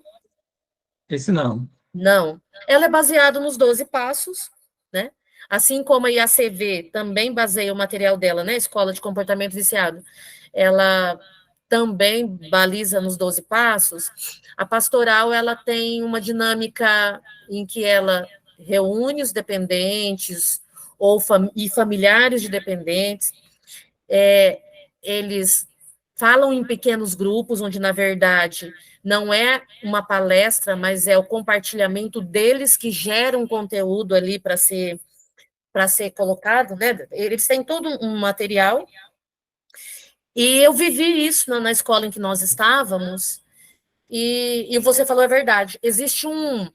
S2: Esse não.
S1: Não. Ela é baseada nos 12 passos, né? Assim como a IACV também baseia o material dela, né? Escola de Comportamento Viciado. Ela também baliza nos 12 passos. A pastoral, ela tem uma dinâmica em que ela reúne os dependentes e familiares de dependentes. Eles falam em pequenos grupos, onde, na verdade, não é uma palestra, mas é o compartilhamento deles que gera um conteúdo ali para ser colocado, né? Eles têm todo um material. E eu vivi isso na escola em que nós estávamos, e você falou a verdade. Existe um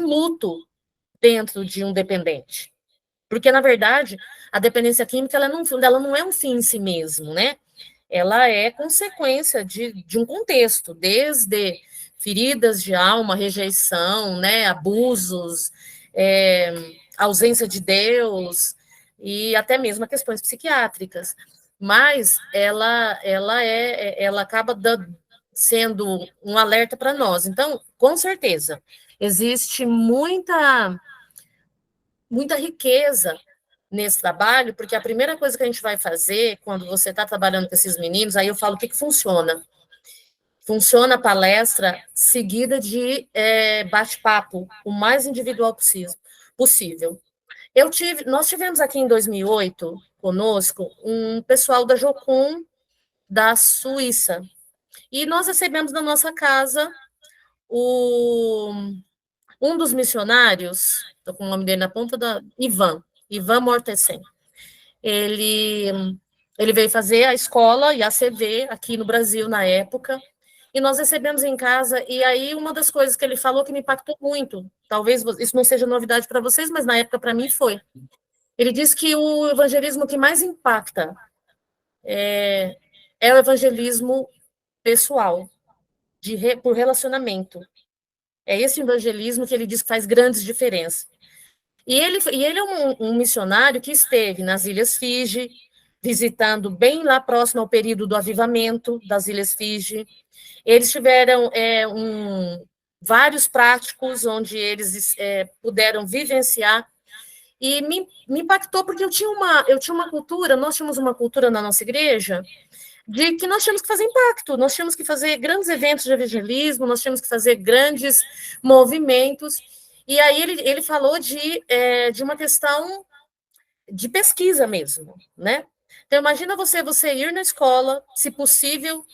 S1: luto dentro de um dependente. Porque, na verdade, a dependência química ela não é um fim em si mesmo, né? Ela é consequência de um contexto, desde feridas de alma, rejeição, né, abusos, ausência de Deus e até mesmo questões psiquiátricas. Mas ela acaba sendo um alerta para nós. Então, com certeza, existe muita riqueza nesse trabalho, porque a primeira coisa que a gente vai fazer quando você está trabalhando com esses meninos, aí eu falo o que funciona. Funciona a palestra seguida de bate-papo, o mais individual possível. Nós tivemos aqui em 2008, conosco, um pessoal da Jocum, da Suíça, e nós recebemos na nossa casa o, um dos missionários, estou com o nome dele na ponta da... Ivan Mortensen. Ele, ele veio fazer a escola e a CV aqui no Brasil na época, e nós recebemos em casa, e aí uma das coisas que ele falou que me impactou muito, talvez isso não seja novidade para vocês, mas na época para mim foi. Ele disse que o evangelismo que mais impacta é o evangelismo pessoal, por relacionamento. É esse evangelismo que ele diz que faz grandes diferenças. E ele é um missionário que esteve nas Ilhas Fiji, visitando bem lá próximo ao período do avivamento das Ilhas Fiji. Eles tiveram vários práticos onde eles puderam vivenciar E me impactou porque eu tinha uma cultura, nós tínhamos uma cultura na nossa igreja de que nós tínhamos que fazer impacto, nós tínhamos que fazer grandes eventos de evangelismo, nós tínhamos que fazer grandes movimentos. E aí ele falou de uma questão de pesquisa mesmo, né? Então, imagina você ir na escola, se possível,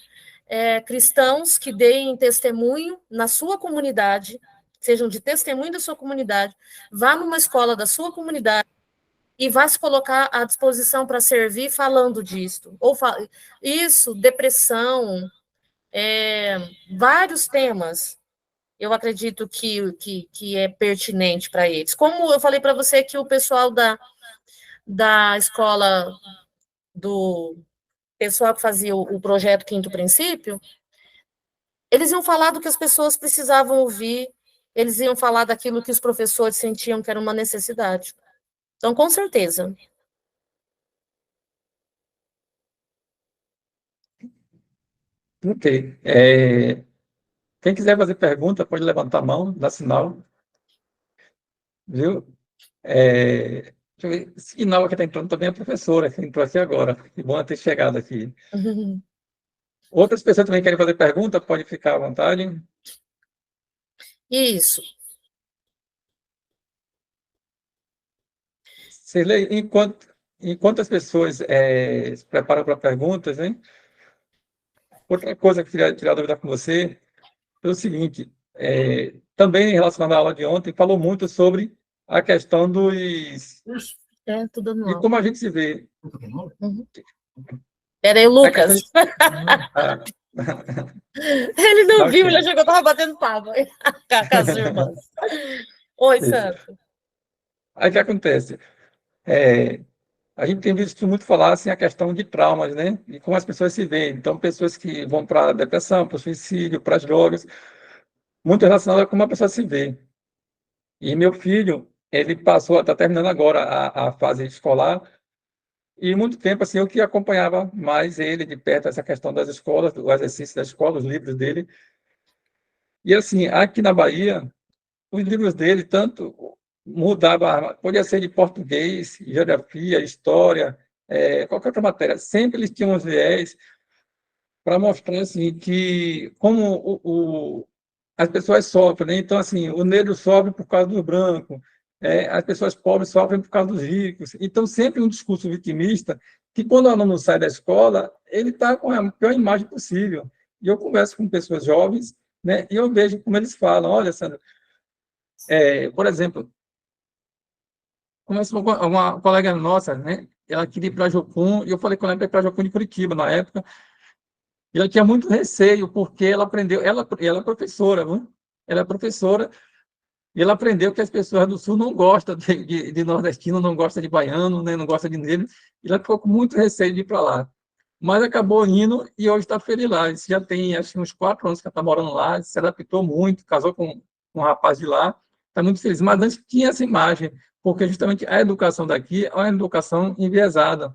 S1: cristãos que deem testemunho na sua comunidade, sejam de testemunho da sua comunidade, vá numa escola da sua comunidade e vá se colocar à disposição para servir falando disso. Isso, depressão, vários temas, eu acredito que é pertinente para eles. Como eu falei para você que o pessoal da escola, do pessoal que fazia o projeto Quinto Princípio, eles iam falar do que as pessoas precisavam ouvir, eles iam falar daquilo que os professores sentiam que era uma necessidade. Então, com certeza.
S2: Ok. Quem quiser fazer pergunta, pode levantar a mão, dar sinal, viu? Deixa eu ver. Sinal que está entrando também é a professora, que entrou aqui agora. Que bom ter chegado aqui. Outras pessoas também querem fazer pergunta, pode ficar à vontade.
S1: Isso.
S2: Cirlei, enquanto as pessoas se preparam para perguntas, hein? Outra coisa que eu queria tirar dúvida com você é o seguinte, também relacionado à aula de ontem, falou muito sobre a questão
S1: Tudo
S2: de
S1: normal.
S2: como a gente se vê.
S1: Peraí, o
S2: A questão
S1: Lucas.
S2: Ah,
S1: Ele não viu, ele
S2: ok.
S1: achou que eu estava batendo palma com as irmãs. Oi,
S2: Isso.
S1: Santo.
S2: Aí o que acontece? A gente tem visto muito falar assim, a questão de traumas, né? E como as pessoas se veem. Então, pessoas que vão para a depressão, para o suicídio, para as drogas, muito relacionado a como a pessoa se vê. E meu filho, ele está terminando agora a fase escolar, e muito tempo assim eu que acompanhava mais ele de perto essa questão das escolas, o exercício da escola, os livros dele. E assim, aqui na Bahia, os livros dele tanto mudava, podia ser de português, geografia, história, qualquer outra matéria, sempre eles tinham uns viés para mostrar assim que como as pessoas sofrem, né? Então assim, o negro sofre por causa do branco, as pessoas pobres sofrem por causa dos ricos. Então sempre um discurso vitimista que quando o aluno sai da escola ele está com a pior imagem possível. E eu converso com pessoas jovens, né? E eu vejo como eles falam, olha, Sandra, por exemplo, começou uma colega nossa, né? Ela queria ir para Jocum, e eu falei com ela para ir para Jocum de Curitiba na época. E ela tinha muito receio, porque ela aprendeu, ela é professora, viu? Ela é professora, e ela aprendeu que as pessoas do Sul não gostam de nordestino, não gostam de baiano, né? Não gostam de negro, e ela ficou com muito receio de ir para lá. Mas acabou indo e hoje está feliz lá. Isso já tem, acho que uns 4 anos que ela está morando lá, se adaptou muito, casou com um rapaz de lá, está muito feliz. Mas antes tinha essa imagem, porque justamente a educação daqui é uma educação enviesada,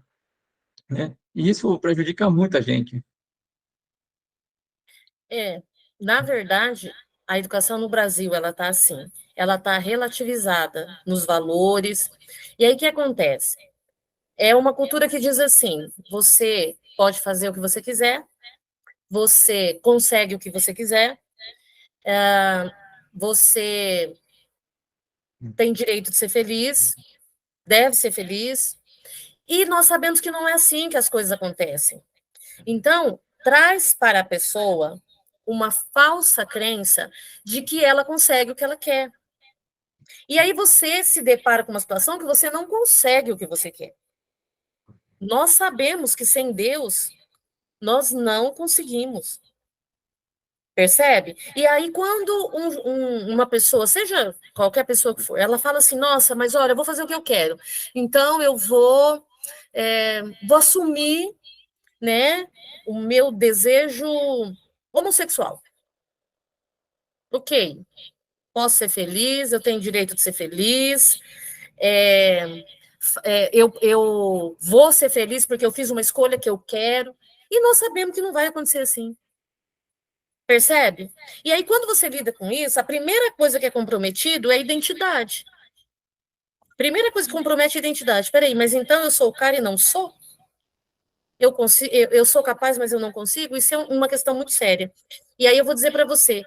S2: né? E isso prejudica muita gente.
S1: Na verdade, a educação no Brasil, ela está assim, ela está relativizada nos valores. E aí, o que acontece? É uma cultura que diz assim, você pode fazer o que você quiser, você consegue o que você quiser, você tem direito de ser feliz, deve ser feliz, e nós sabemos que não é assim que as coisas acontecem. Então, traz para a pessoa uma falsa crença de que ela consegue o que ela quer. E aí você se depara com uma situação que você não consegue o que você quer. Nós sabemos que sem Deus nós não conseguimos. Percebe? E aí, quando uma pessoa, seja qualquer pessoa que for, ela fala assim: nossa, mas olha, eu vou fazer o que eu quero. Então, eu vou assumir, né, o meu desejo homossexual. Ok, posso ser feliz, eu tenho direito de ser feliz, é, eu vou ser feliz porque eu fiz uma escolha que eu quero, e nós sabemos que não vai acontecer assim. Percebe? E aí, quando você lida com isso, a primeira coisa que é comprometido é a identidade. Primeira coisa que compromete a identidade. Peraí, mas então eu sou o cara e não sou? Eu consigo, eu sou capaz, mas eu não consigo? Isso é uma questão muito séria. E aí eu vou dizer para você,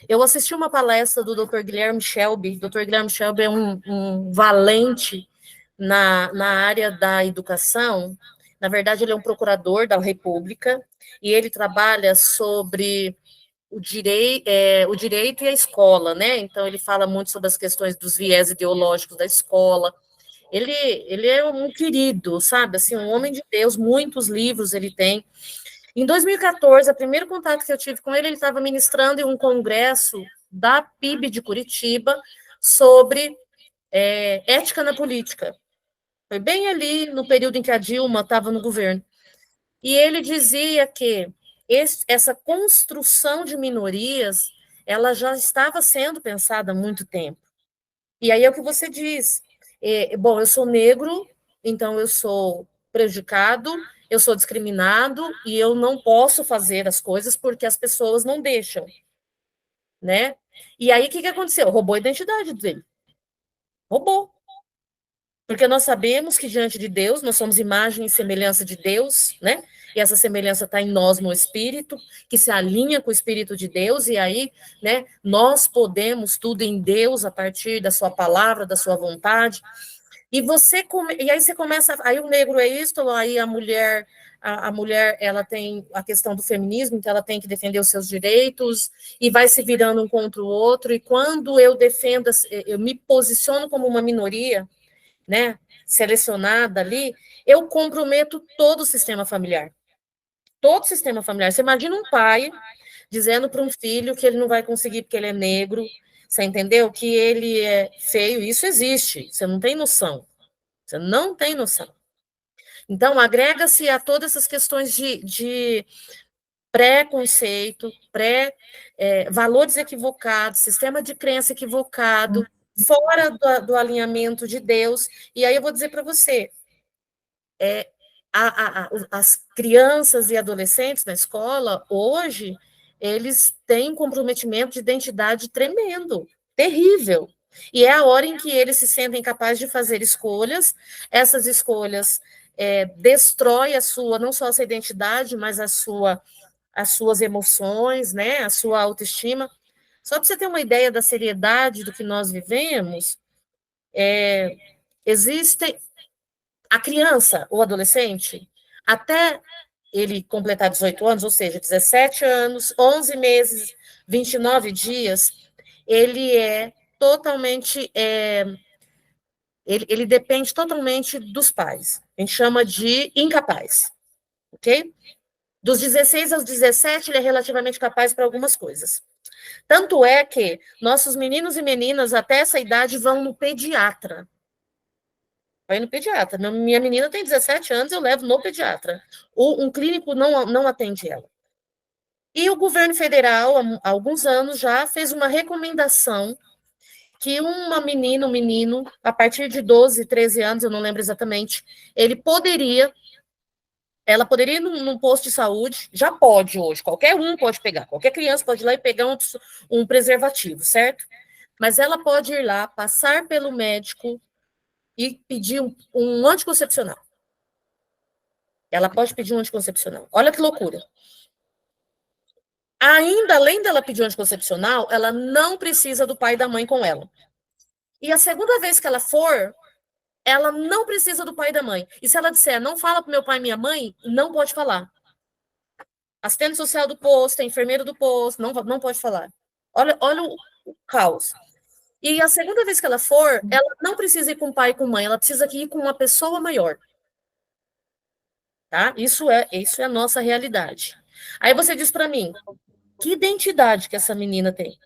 S1: eu assisti uma palestra do Dr. Guilherme Shelby. Dr. Guilherme Shelby é um valente na área da educação. Na verdade, ele é um procurador da República e ele trabalha sobre o direito e a escola, né? Então, ele fala muito sobre as questões dos viés ideológicos da escola. Ele é um querido, sabe? Assim, um homem de Deus, muitos livros ele tem. Em 2014, o primeiro contato que eu tive com ele, ele estava ministrando em um congresso da PIB de Curitiba sobre ética na política. Foi bem ali no período em que a Dilma estava no governo. E ele dizia que essa construção de minorias, ela já estava sendo pensada há muito tempo. E aí é o que você diz. Bom, eu sou negro, então eu sou prejudicado, eu sou discriminado e eu não posso fazer as coisas porque as pessoas não deixam, né? E aí o que aconteceu? Roubou a identidade dele. Roubou. Porque nós sabemos que diante de Deus, nós somos imagem e semelhança de Deus, né? E essa semelhança está em nós no Espírito, que se alinha com o Espírito de Deus, e aí, né, nós podemos tudo em Deus a partir da sua palavra, da sua vontade. E aí você começa, aí o negro é isto, aí a mulher ela tem a questão do feminismo, então ela tem que defender os seus direitos e vai se virando um contra o outro. E quando eu defendo, eu me posiciono como uma minoria, né, selecionada ali, eu comprometo todo o sistema familiar. Todo o sistema familiar. Você imagina um pai dizendo para um filho que ele não vai conseguir porque ele é negro, você entendeu? Que ele é feio, isso existe, você não tem noção. Você não tem noção. Então, agrega-se a todas essas questões de preconceito, valores equivocados, sistema de crença equivocado, fora do alinhamento de Deus. E aí eu vou dizer para você, as crianças e adolescentes na escola, hoje, eles têm um comprometimento de identidade tremendo, terrível. E é a hora em que eles se sentem capazes de fazer escolhas, essas escolhas destrói a sua, não só a sua identidade, mas as suas emoções, né, a sua autoestima. Só para você ter uma ideia da seriedade do que nós vivemos, existe a criança ou adolescente, até ele completar 18 anos, ou seja, 17 anos, 11 meses, 29 dias, ele é totalmente, ele depende totalmente dos pais. A gente chama de incapaz, ok? Dos 16 aos 17, ele é relativamente capaz para algumas coisas. Tanto é que nossos meninos e meninas até essa idade vão no pediatra. Vai no pediatra. Minha menina tem 17 anos, eu levo no pediatra. Um clínico não atende ela. E o governo federal, há alguns anos, já fez uma recomendação que uma menina, um menino, a partir de 12, 13 anos, eu não lembro exatamente, ela poderia ir num posto de saúde, já pode hoje, qualquer um pode pegar, qualquer criança pode ir lá e pegar um preservativo, certo? Mas ela pode ir lá, passar pelo médico e pedir um anticoncepcional. Ela pode pedir um anticoncepcional. Olha que loucura. Ainda, além dela pedir um anticoncepcional, ela não precisa do pai e da mãe com ela. E a segunda vez que ela for, ela não precisa do pai e da mãe. E se ela disser, não fala para meu pai e minha mãe, não pode falar. Assistente social do posto, enfermeiro do posto, não pode falar. Olha o caos. E a segunda vez que ela for, ela não precisa ir com o pai e com a mãe, ela precisa ir com uma pessoa maior. Tá? Isso é a nossa realidade. Aí você diz para mim, que identidade que essa menina tem?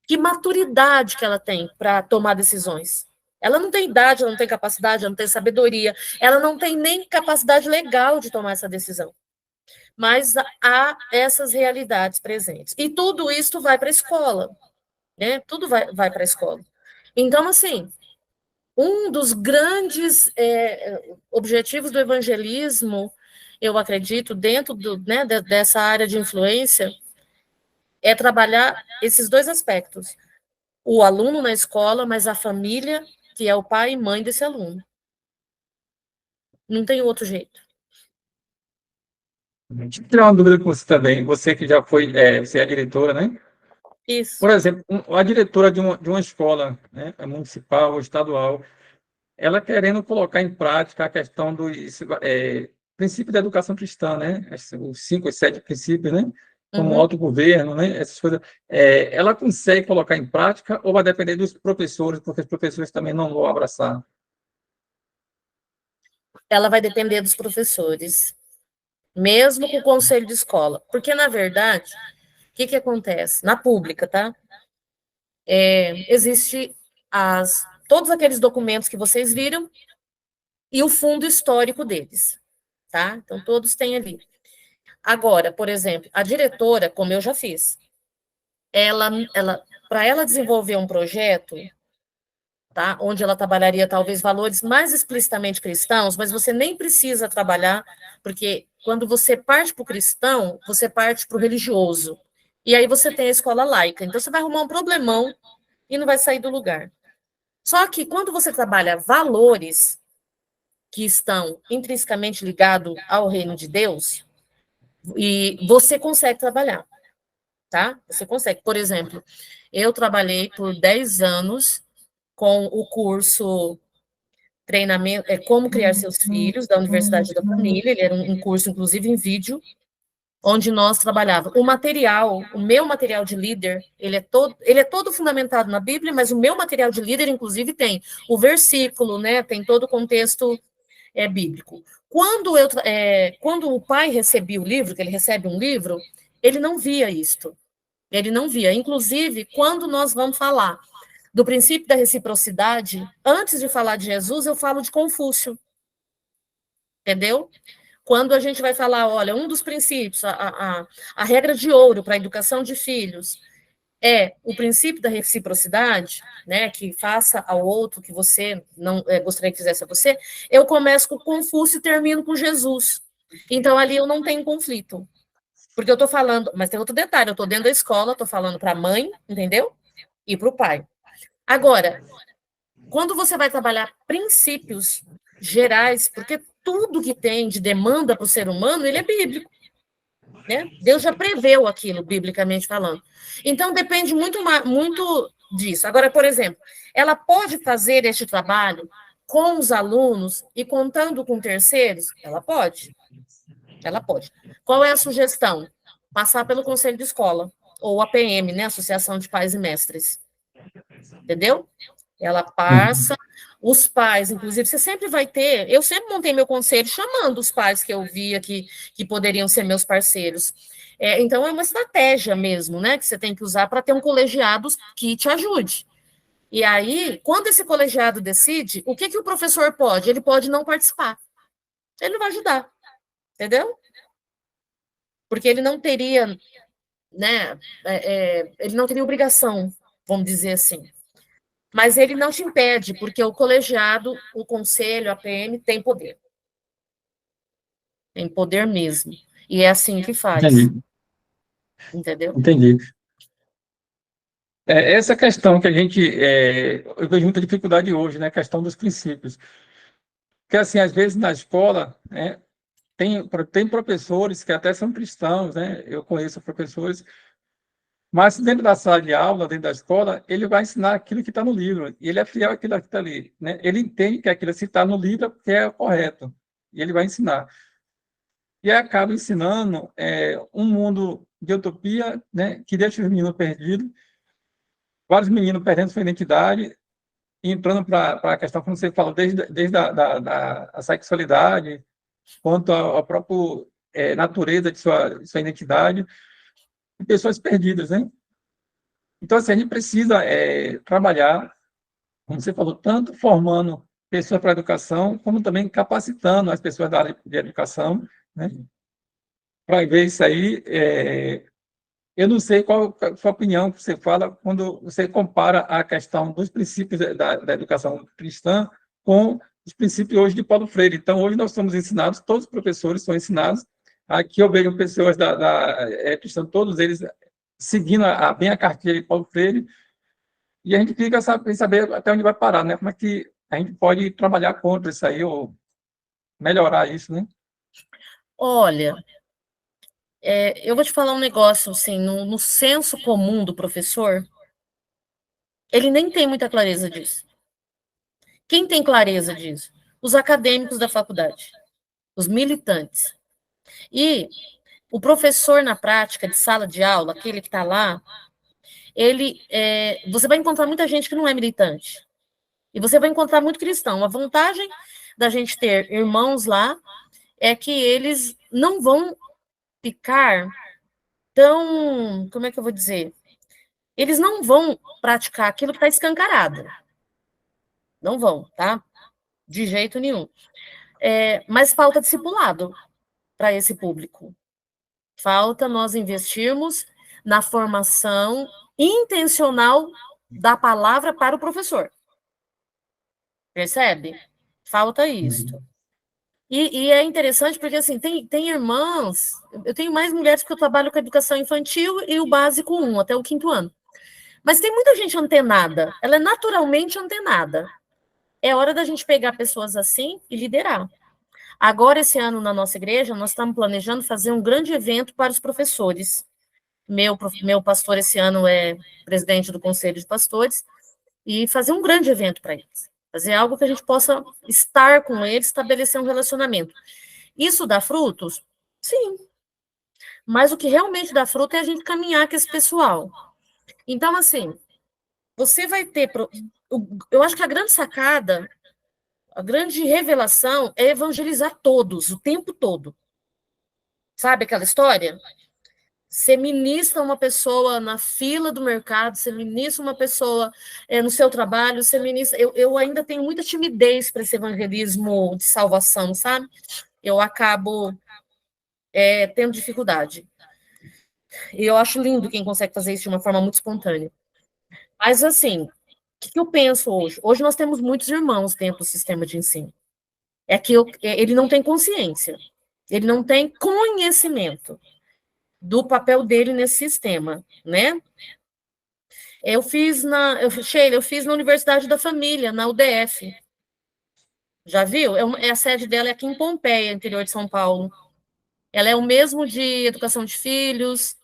S1: Que maturidade que ela tem para tomar decisões? Ela não tem idade, ela não tem capacidade, ela não tem sabedoria, ela não tem nem capacidade legal de tomar essa decisão. Mas há essas realidades presentes. E tudo isso vai para a escola, né? Tudo vai para a escola. Então, assim, um dos grandes objetivos do evangelismo, eu acredito, dentro né, dessa área de influência, é trabalhar esses dois aspectos. O aluno na escola, mas a família que é o pai e mãe desse aluno. Não tem outro jeito.
S2: Deixa eu tirar uma dúvida com você também, você que já foi, você é diretora, né?
S1: Isso.
S2: Por exemplo, a diretora de uma escola, né, municipal ou estadual, ela querendo colocar em prática a questão do princípio da educação cristã, né? Os 5, os 7 princípios, né? Como
S1: Uhum.
S2: autogoverno, né? Essas coisas. Ela consegue colocar em prática ou vai depender dos professores, porque os professores também não vão abraçar?
S1: Ela vai depender dos professores, mesmo com o conselho de escola. Porque, na verdade, o que acontece? Na pública, tá? Existe todos aqueles documentos que vocês viram e o fundo histórico deles, tá? Então, todos têm ali. Agora, por exemplo, a diretora, como eu já fiz, para ela desenvolver um projeto, tá? Onde ela trabalharia talvez valores mais explicitamente cristãos, mas você nem precisa trabalhar, porque quando você parte para o cristão, você parte para o religioso. E aí você tem a escola laica. Então você vai arrumar um problemão e não vai sair do lugar. Só que quando você trabalha valores que estão intrinsecamente ligados ao reino de Deus, e você consegue trabalhar, tá? Você consegue. Por exemplo, eu trabalhei por 10 anos com o curso treinamento, Como Criar Seus Filhos, da Universidade da Família. Ele era um curso, inclusive, em vídeo, onde nós trabalhávamos. O meu material de líder, ele é todo fundamentado na Bíblia, mas o meu material de líder, inclusive, tem o versículo, né? Tem todo o contexto bíblico. Quando o pai recebia o livro, que ele recebe um livro, ele não via isto. Ele não via. Inclusive, quando nós vamos falar do princípio da reciprocidade, antes de falar de Jesus, eu falo de Confúcio. Entendeu? Quando a gente vai falar, olha, um dos princípios, a regra de ouro para a educação de filhos é o princípio da reciprocidade, né, que faça ao outro que você não gostaria que fizesse a você, eu começo com Confúcio e termino com Jesus. Então, ali eu não tenho conflito. Porque eu estou falando, mas tem outro detalhe, eu estou dentro da escola, estou falando para a mãe, entendeu? E para o pai. Agora, quando você vai trabalhar princípios gerais, porque tudo que tem de demanda para o ser humano, ele é bíblico. Né? Deus já preveu aquilo, biblicamente falando. Então, depende muito disso. Agora, por exemplo, ela pode fazer este trabalho com os alunos e contando com terceiros? Ela pode. Ela pode. Qual é a sugestão? Passar pelo conselho de escola, ou APM, né? Associação de Pais e Mestres. Entendeu? Ela passa, os pais, inclusive, você sempre vai ter. Eu sempre montei meu conselho chamando os pais que eu via que poderiam ser meus parceiros. Então, é uma estratégia mesmo, né? Que você tem que usar para ter um colegiado que te ajude. E aí, quando esse colegiado decide, o que o professor pode? Ele pode não participar. Ele não vai ajudar, entendeu? Porque ele não teria, né? Ele não teria obrigação, vamos dizer assim. Mas ele não te impede, porque o colegiado, o conselho, a PM, tem poder. Tem poder mesmo. E é assim que faz.
S2: Entendi,
S1: Entendeu?
S2: entendi. Essa questão que eu vejo muita dificuldade hoje, né? A questão dos princípios. Porque, assim, às vezes na escola, né, tem professores que até são cristãos, né? Eu conheço professores, mas dentro da sala de aula, dentro da escola, ele vai ensinar aquilo que está no livro, e ele é fiel àquilo que está ali, né? Ele entende que aquilo que está no livro é porque é correto, e ele vai ensinar. E acaba ensinando um mundo de utopia, né? Que deixa os meninos perdidos, vários meninos perdendo sua identidade, e entrando para a questão, como você falou, desde a sexualidade, quanto à própria natureza de sua identidade, e pessoas perdidas, né? Então, assim, a gente precisa trabalhar, como você falou, tanto formando pessoas para a educação, como também capacitando as pessoas da área de educação, né? Para ver isso aí. Eu não sei qual a sua opinião que você fala quando você compara a questão dos princípios da educação cristã com os princípios hoje de Paulo Freire. Então, hoje nós somos ensinados, todos os professores são ensinados. Aqui eu vejo pessoas cristã, todos eles seguindo bem a cartilha de Paulo Freire, E a gente fica sem saber até onde vai parar, né? Como é que a gente pode trabalhar contra isso aí, ou melhorar isso, né?
S1: Olha, eu vou te falar um negócio, assim, no senso comum do professor, ele nem tem muita clareza disso. Quem tem clareza disso? Os acadêmicos da faculdade, os militantes. E o professor, na prática, de sala de aula, aquele que está lá, você vai encontrar muita gente que não é militante. E você vai encontrar muito cristão. A vantagem da gente ter irmãos lá é que eles não vão ficar tão, como é que eu vou dizer? Eles não vão praticar aquilo que está escancarado. Não vão, tá? De jeito nenhum. Mas falta discipulado para esse público. Falta nós investirmos na formação intencional da palavra para o professor. Percebe? Falta isso. E é interessante porque, assim, tem irmãs... Eu tenho mais mulheres porque eu trabalho com a educação infantil e o básico 1, até o 5º ano. Mas tem muita gente antenada. Ela é naturalmente antenada. É hora da gente pegar pessoas assim e liderar. Agora, esse ano, na nossa igreja, nós estamos planejando fazer um grande evento para os professores. Meu pastor, esse ano, é presidente do Conselho de Pastores, e fazer um grande evento para eles. Fazer algo que a gente possa estar com eles, estabelecer um relacionamento. Isso dá frutos? Sim. Mas o que realmente dá fruto é a gente caminhar com esse pessoal. Então, assim, você vai ter... Eu acho que a grande sacada, a grande revelação é evangelizar todos, o tempo todo. Sabe aquela história? Você ministra uma pessoa na fila do mercado, você ministra uma pessoa no seu trabalho, você ministra... Eu ainda tenho muita timidez para esse evangelismo de salvação, sabe? Eu acabo tendo dificuldade. E eu acho lindo quem consegue fazer isso de uma forma muito espontânea. Mas, assim, o que eu penso hoje? Hoje nós temos muitos irmãos dentro do sistema de ensino. É que ele não tem consciência, ele não tem conhecimento do papel dele nesse sistema, né? Sheila, eu fiz na Universidade da Família, na UDF. Já viu? A sede dela é aqui em Pompeia, interior de São Paulo. Ela é o mesmo de Educação de Filhos,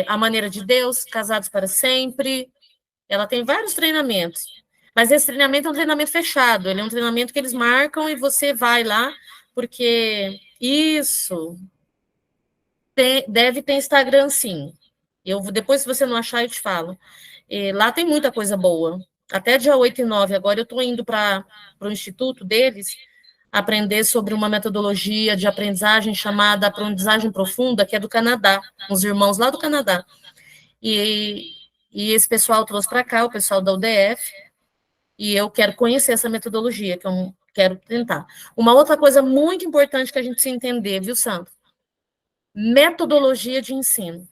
S1: A Maneira de Deus, Casados para Sempre. Ela tem vários treinamentos. Mas esse treinamento é um treinamento fechado. Ele é um treinamento que eles marcam e você vai lá, porque isso deve ter Instagram, sim. Depois, se você não achar, eu te falo. Lá tem muita coisa boa. Até dia 8 e 9, agora eu estou indo para o instituto deles aprender sobre uma metodologia de aprendizagem chamada aprendizagem profunda, que é do Canadá, uns irmãos lá do Canadá. E esse pessoal trouxe para cá, o pessoal da UDF, e eu quero conhecer essa metodologia, que eu quero tentar. Uma outra coisa muito importante que a gente precisa entender, viu, Sandro? Metodologia de ensino.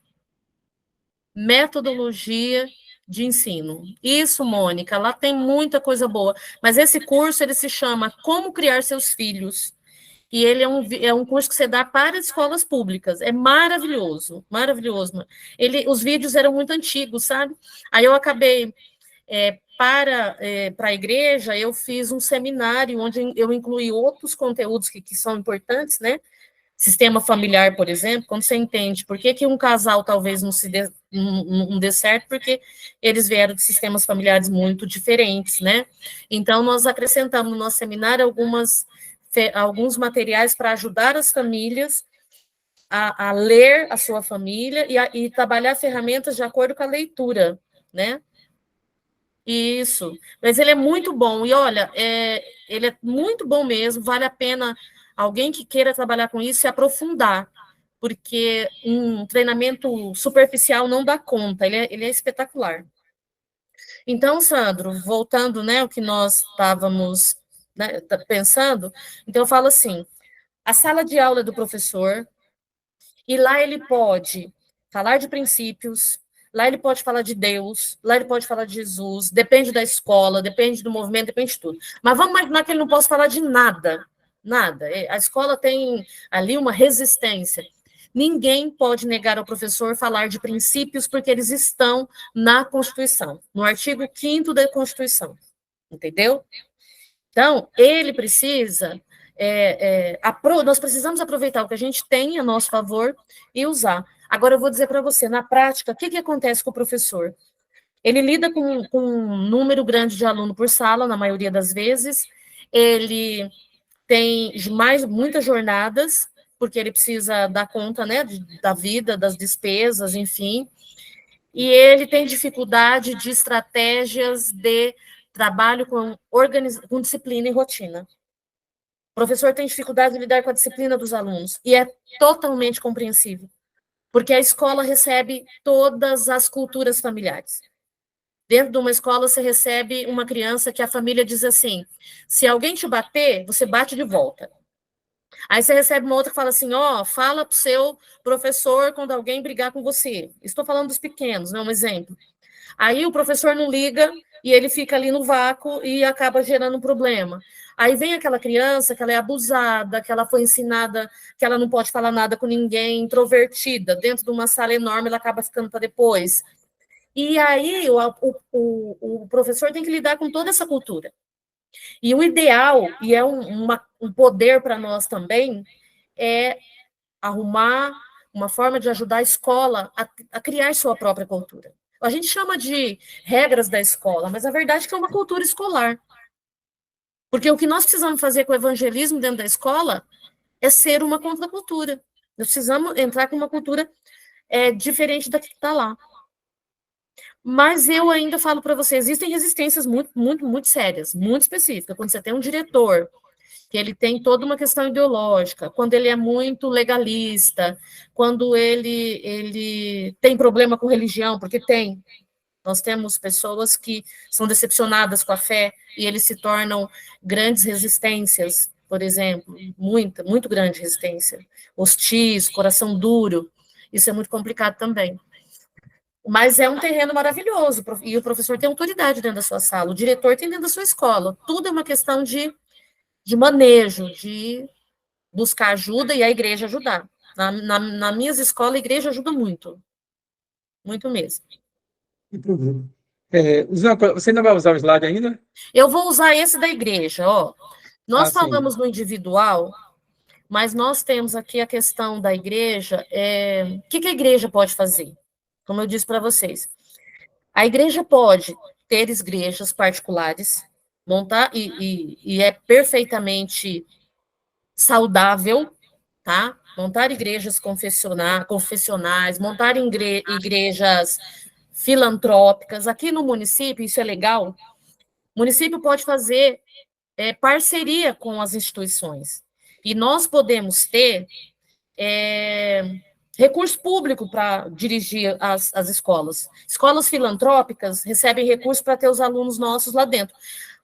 S1: Metodologia de ensino. Isso, Mônica, lá tem muita coisa boa. Mas esse curso, ele se chama Como Criar Seus Filhos. E ele é um curso que você dá para escolas públicas. É maravilhoso, maravilhoso. Os vídeos eram muito antigos, sabe? Aí eu acabei, para a igreja, eu fiz um seminário onde eu incluí outros conteúdos que são importantes, né? Sistema familiar, por exemplo, quando você entende por que um casal talvez não dê certo, porque eles vieram de sistemas familiares muito diferentes, né? Então, nós acrescentamos no nosso seminário alguns materiais para ajudar as famílias a ler a sua família e trabalhar ferramentas de acordo com a leitura, né? Isso, mas ele é muito bom, e olha, ele é muito bom mesmo, vale a pena alguém que queira trabalhar com isso se aprofundar, porque um treinamento superficial não dá conta, ele é espetacular. Então, Sandro, voltando, né, o que nós estávamos, né, pensando, então eu falo assim, a sala de aula do professor, e lá ele pode falar de princípios, lá ele pode falar de Deus, lá ele pode falar de Jesus, depende da escola, depende do movimento, depende de tudo. Mas vamos imaginar que ele não possa falar de nada, nada. A escola tem ali uma resistência. Ninguém pode negar ao professor falar de princípios, porque eles estão na Constituição, no artigo 5º da Constituição, entendeu? Então, ele precisa, nós precisamos aproveitar o que a gente tem a nosso favor e usar. Agora, eu vou dizer para você, na prática, o que acontece com o professor? Ele lida com um número grande de aluno por sala, na maioria das vezes, ele tem muitas jornadas, porque ele precisa dar conta, né, da vida, das despesas, enfim, e ele tem dificuldade de estratégias de trabalho com disciplina e rotina. O professor tem dificuldade de lidar com a disciplina dos alunos, e é totalmente compreensível, porque a escola recebe todas as culturas familiares. Dentro de uma escola, você recebe uma criança que a família diz assim: se alguém te bater, você bate de volta. Aí você recebe uma outra que fala assim: ó, fala para o seu professor quando alguém brigar com você. Estou falando dos pequenos, né? Um exemplo. Aí o professor não liga e ele fica ali no vácuo e acaba gerando um problema. Aí vem aquela criança que ela é abusada, que ela foi ensinada que ela não pode falar nada com ninguém, introvertida, dentro de uma sala enorme, ela acaba ficando para depois. E aí o professor tem que lidar com toda essa cultura. E o ideal, e é um poder para nós também, é arrumar uma forma de ajudar a escola a criar sua própria cultura. A gente chama de regras da escola, mas a verdade é que é uma cultura escolar. Porque o que nós precisamos fazer com o evangelismo dentro da escola é ser uma contracultura. Nós precisamos entrar com uma cultura diferente da que está lá. Mas eu ainda falo para você, existem resistências muito, muito, muito sérias, muito específicas. Quando você tem um diretor que ele tem toda uma questão ideológica, quando ele é muito legalista, quando ele tem problema com religião, porque tem. Nós temos pessoas que são decepcionadas com a fé e eles se tornam grandes resistências, por exemplo, muito grande resistência. Hostis, coração duro, isso é muito complicado também. Mas é um terreno maravilhoso, e o professor tem autoridade dentro da sua sala, o diretor tem dentro da sua escola. Tudo é uma questão de manejo, de buscar ajuda e a igreja ajudar. Na minhas escolas, a igreja ajuda muito, muito mesmo.
S2: Entendi. Você ainda vai usar o slide ainda?
S1: Eu vou usar esse da igreja, ó.
S2: Ah,
S1: Nós
S2: sim.
S1: falamos no individual, mas nós temos aqui a questão da igreja. O que a igreja pode fazer? Como eu disse para vocês, a igreja pode ter igrejas particulares, montar, e é perfeitamente saudável, tá? Montar igrejas confessionais, montar igrejas filantrópicas. Aqui no município, isso é legal. O município pode fazer parceria com as instituições. E nós podemos ter recurso público para dirigir as escolas. Escolas filantrópicas recebem recursos para ter os alunos nossos lá dentro,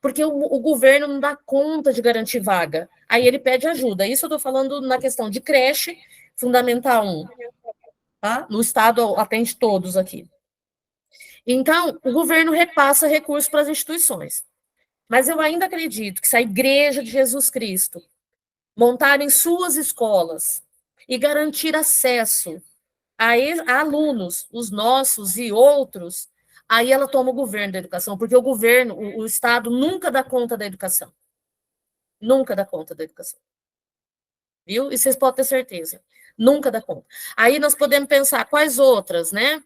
S1: porque o governo não dá conta de garantir vaga. Aí ele pede ajuda. Isso eu estou falando na questão de creche, Fundamental 1. Tá? No estado atende todos aqui. Então, o governo repassa recursos para as instituições. Mas eu ainda acredito que se a Igreja de Jesus Cristo montarem suas escolas e garantir acesso a alunos, os nossos e outros, aí ela toma o governo da educação, porque o governo, o Estado nunca dá conta da educação. Nunca dá conta da educação. Viu? E vocês podem ter certeza. Nunca dá conta. Aí nós podemos pensar quais outras, né?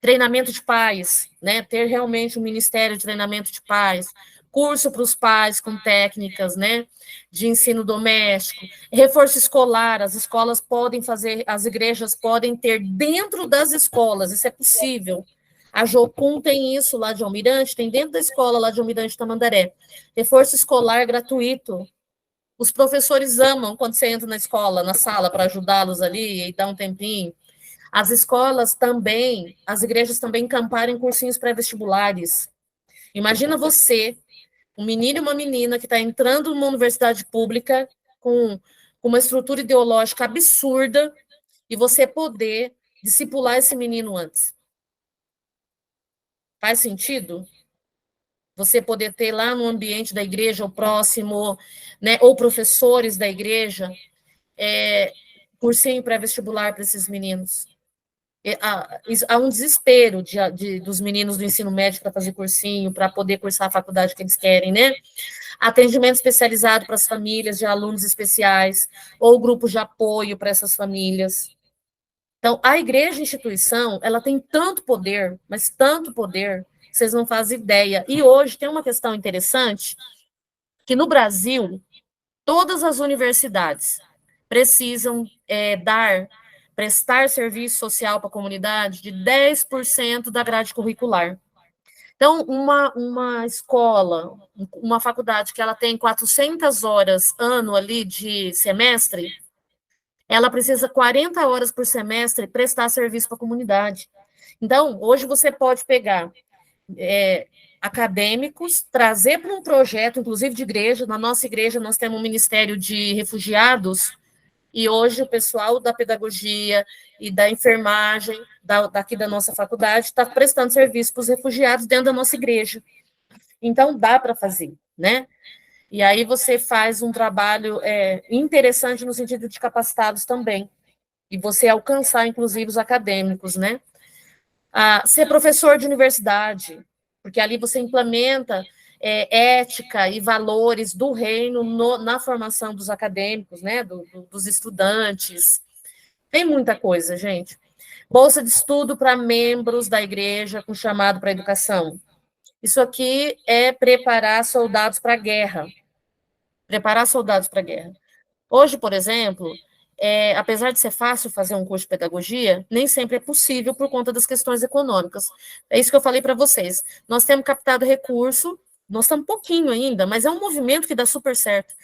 S1: Treinamento de pais, né? Ter realmente um ministério de treinamento de pais, curso para os pais com técnicas, né? De ensino doméstico, reforço escolar, as escolas podem fazer, as igrejas podem ter dentro das escolas, isso é possível. A Jocum tem isso lá de Almirante, tem dentro da escola lá de Almirante Tamandaré. Reforço escolar gratuito. Os professores amam quando você entra na escola, na sala, para ajudá-los ali e dar um tempinho. As escolas também, as igrejas também camparem cursinhos pré-vestibulares. Imagina você, um menino e uma menina que está entrando numa universidade pública com uma estrutura ideológica absurda e você poder discipular esse menino antes. Faz sentido? Você poder ter lá no ambiente da igreja, o próximo, né, ou professores da igreja, cursinho pré-vestibular para esses meninos. Há um desespero dos meninos do ensino médio para fazer cursinho, para poder cursar a faculdade que eles querem, né? Atendimento especializado para as famílias de alunos especiais, ou grupos de apoio para essas famílias. Então, a igreja instituição, ela tem tanto poder, mas tanto poder, que vocês não fazem ideia. E hoje tem uma questão interessante, que no Brasil, todas as universidades precisam prestar serviço social para a comunidade de 10% da grade curricular. Então, uma escola, uma faculdade que ela tem 400 horas ano ali de semestre, ela precisa 40 horas por semestre prestar serviço para a comunidade. Então, hoje você pode pegar acadêmicos, trazer para um projeto, inclusive de igreja. Na nossa igreja, nós temos um ministério de refugiados, e hoje o pessoal da pedagogia e da enfermagem daqui da nossa faculdade está prestando serviço para os refugiados dentro da nossa igreja. Então, dá para fazer, né? E aí você faz um trabalho interessante no sentido de capacitados também, e você alcançar, inclusive, os acadêmicos, né? Ser professor de universidade, porque ali você implementa ética e valores do reino na formação dos acadêmicos, né? Dos estudantes. Tem muita coisa, gente. Bolsa de estudo para membros da igreja com chamado para educação. Isso aqui é preparar soldados para a guerra. Preparar soldados para a guerra. Hoje, por exemplo, apesar de ser fácil fazer um curso de pedagogia, nem sempre é possível por conta das questões econômicas. É isso que eu falei para vocês. Nós temos captado recurso, nós estamos pouquinho ainda, mas é um movimento que dá super certo.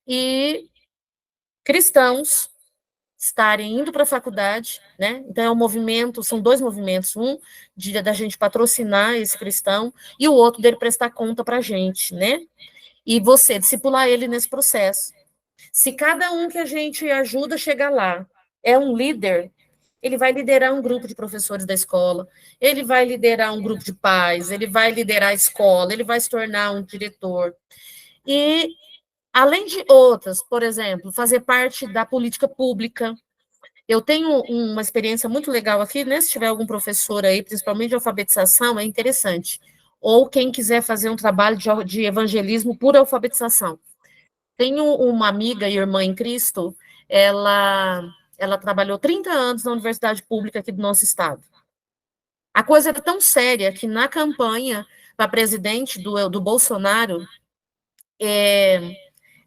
S1: E cristãos estarem indo para a faculdade, né? Então é um movimento, são dois movimentos, um da gente patrocinar esse cristão e o outro dele prestar conta para a gente, né? E você discipular ele nesse processo. Se cada um que a gente ajuda a chegar lá é um líder, ele vai liderar um grupo de professores da escola, ele vai liderar um grupo de pais, ele vai liderar a escola, ele vai se tornar um diretor. E, além de outras, por exemplo, fazer parte da política pública. Eu tenho uma experiência muito legal aqui, né? Se tiver algum professor aí, principalmente de alfabetização, é interessante. Ou quem quiser fazer um trabalho de evangelismo por alfabetização. Tenho uma amiga e irmã em Cristo, ela trabalhou 30 anos na universidade pública aqui do nosso estado. A coisa era tão séria que na campanha para presidente do Bolsonaro,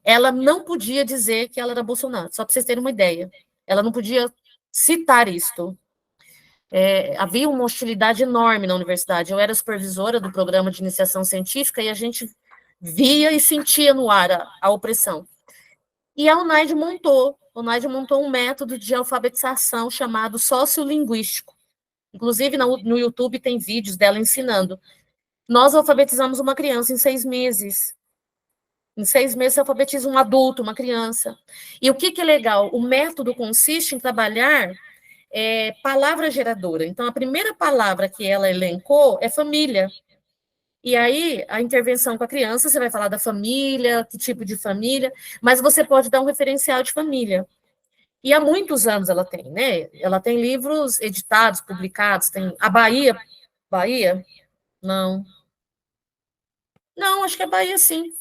S1: ela não podia dizer que ela era Bolsonaro, só para vocês terem uma ideia. Ela não podia citar isto. Havia uma hostilidade enorme na universidade. Eu era supervisora do programa de iniciação científica e a gente via e sentia no ar a opressão. E a UNAID montou um método de alfabetização chamado sociolinguístico. Inclusive, no YouTube tem vídeos dela ensinando. Nós alfabetizamos uma criança em 6 meses. Em 6 meses, você alfabetiza um adulto, uma criança. E o que é legal? O método consiste em trabalhar palavra geradora. Então, a primeira palavra que ela elencou é família. E aí, a intervenção com a criança, você vai falar da família, que tipo de família, mas você pode dar um referencial de família. E há muitos anos ela tem, né? Ela tem livros editados, publicados, tem a Bahia. Bahia? Não. Não, acho que é Bahia, sim.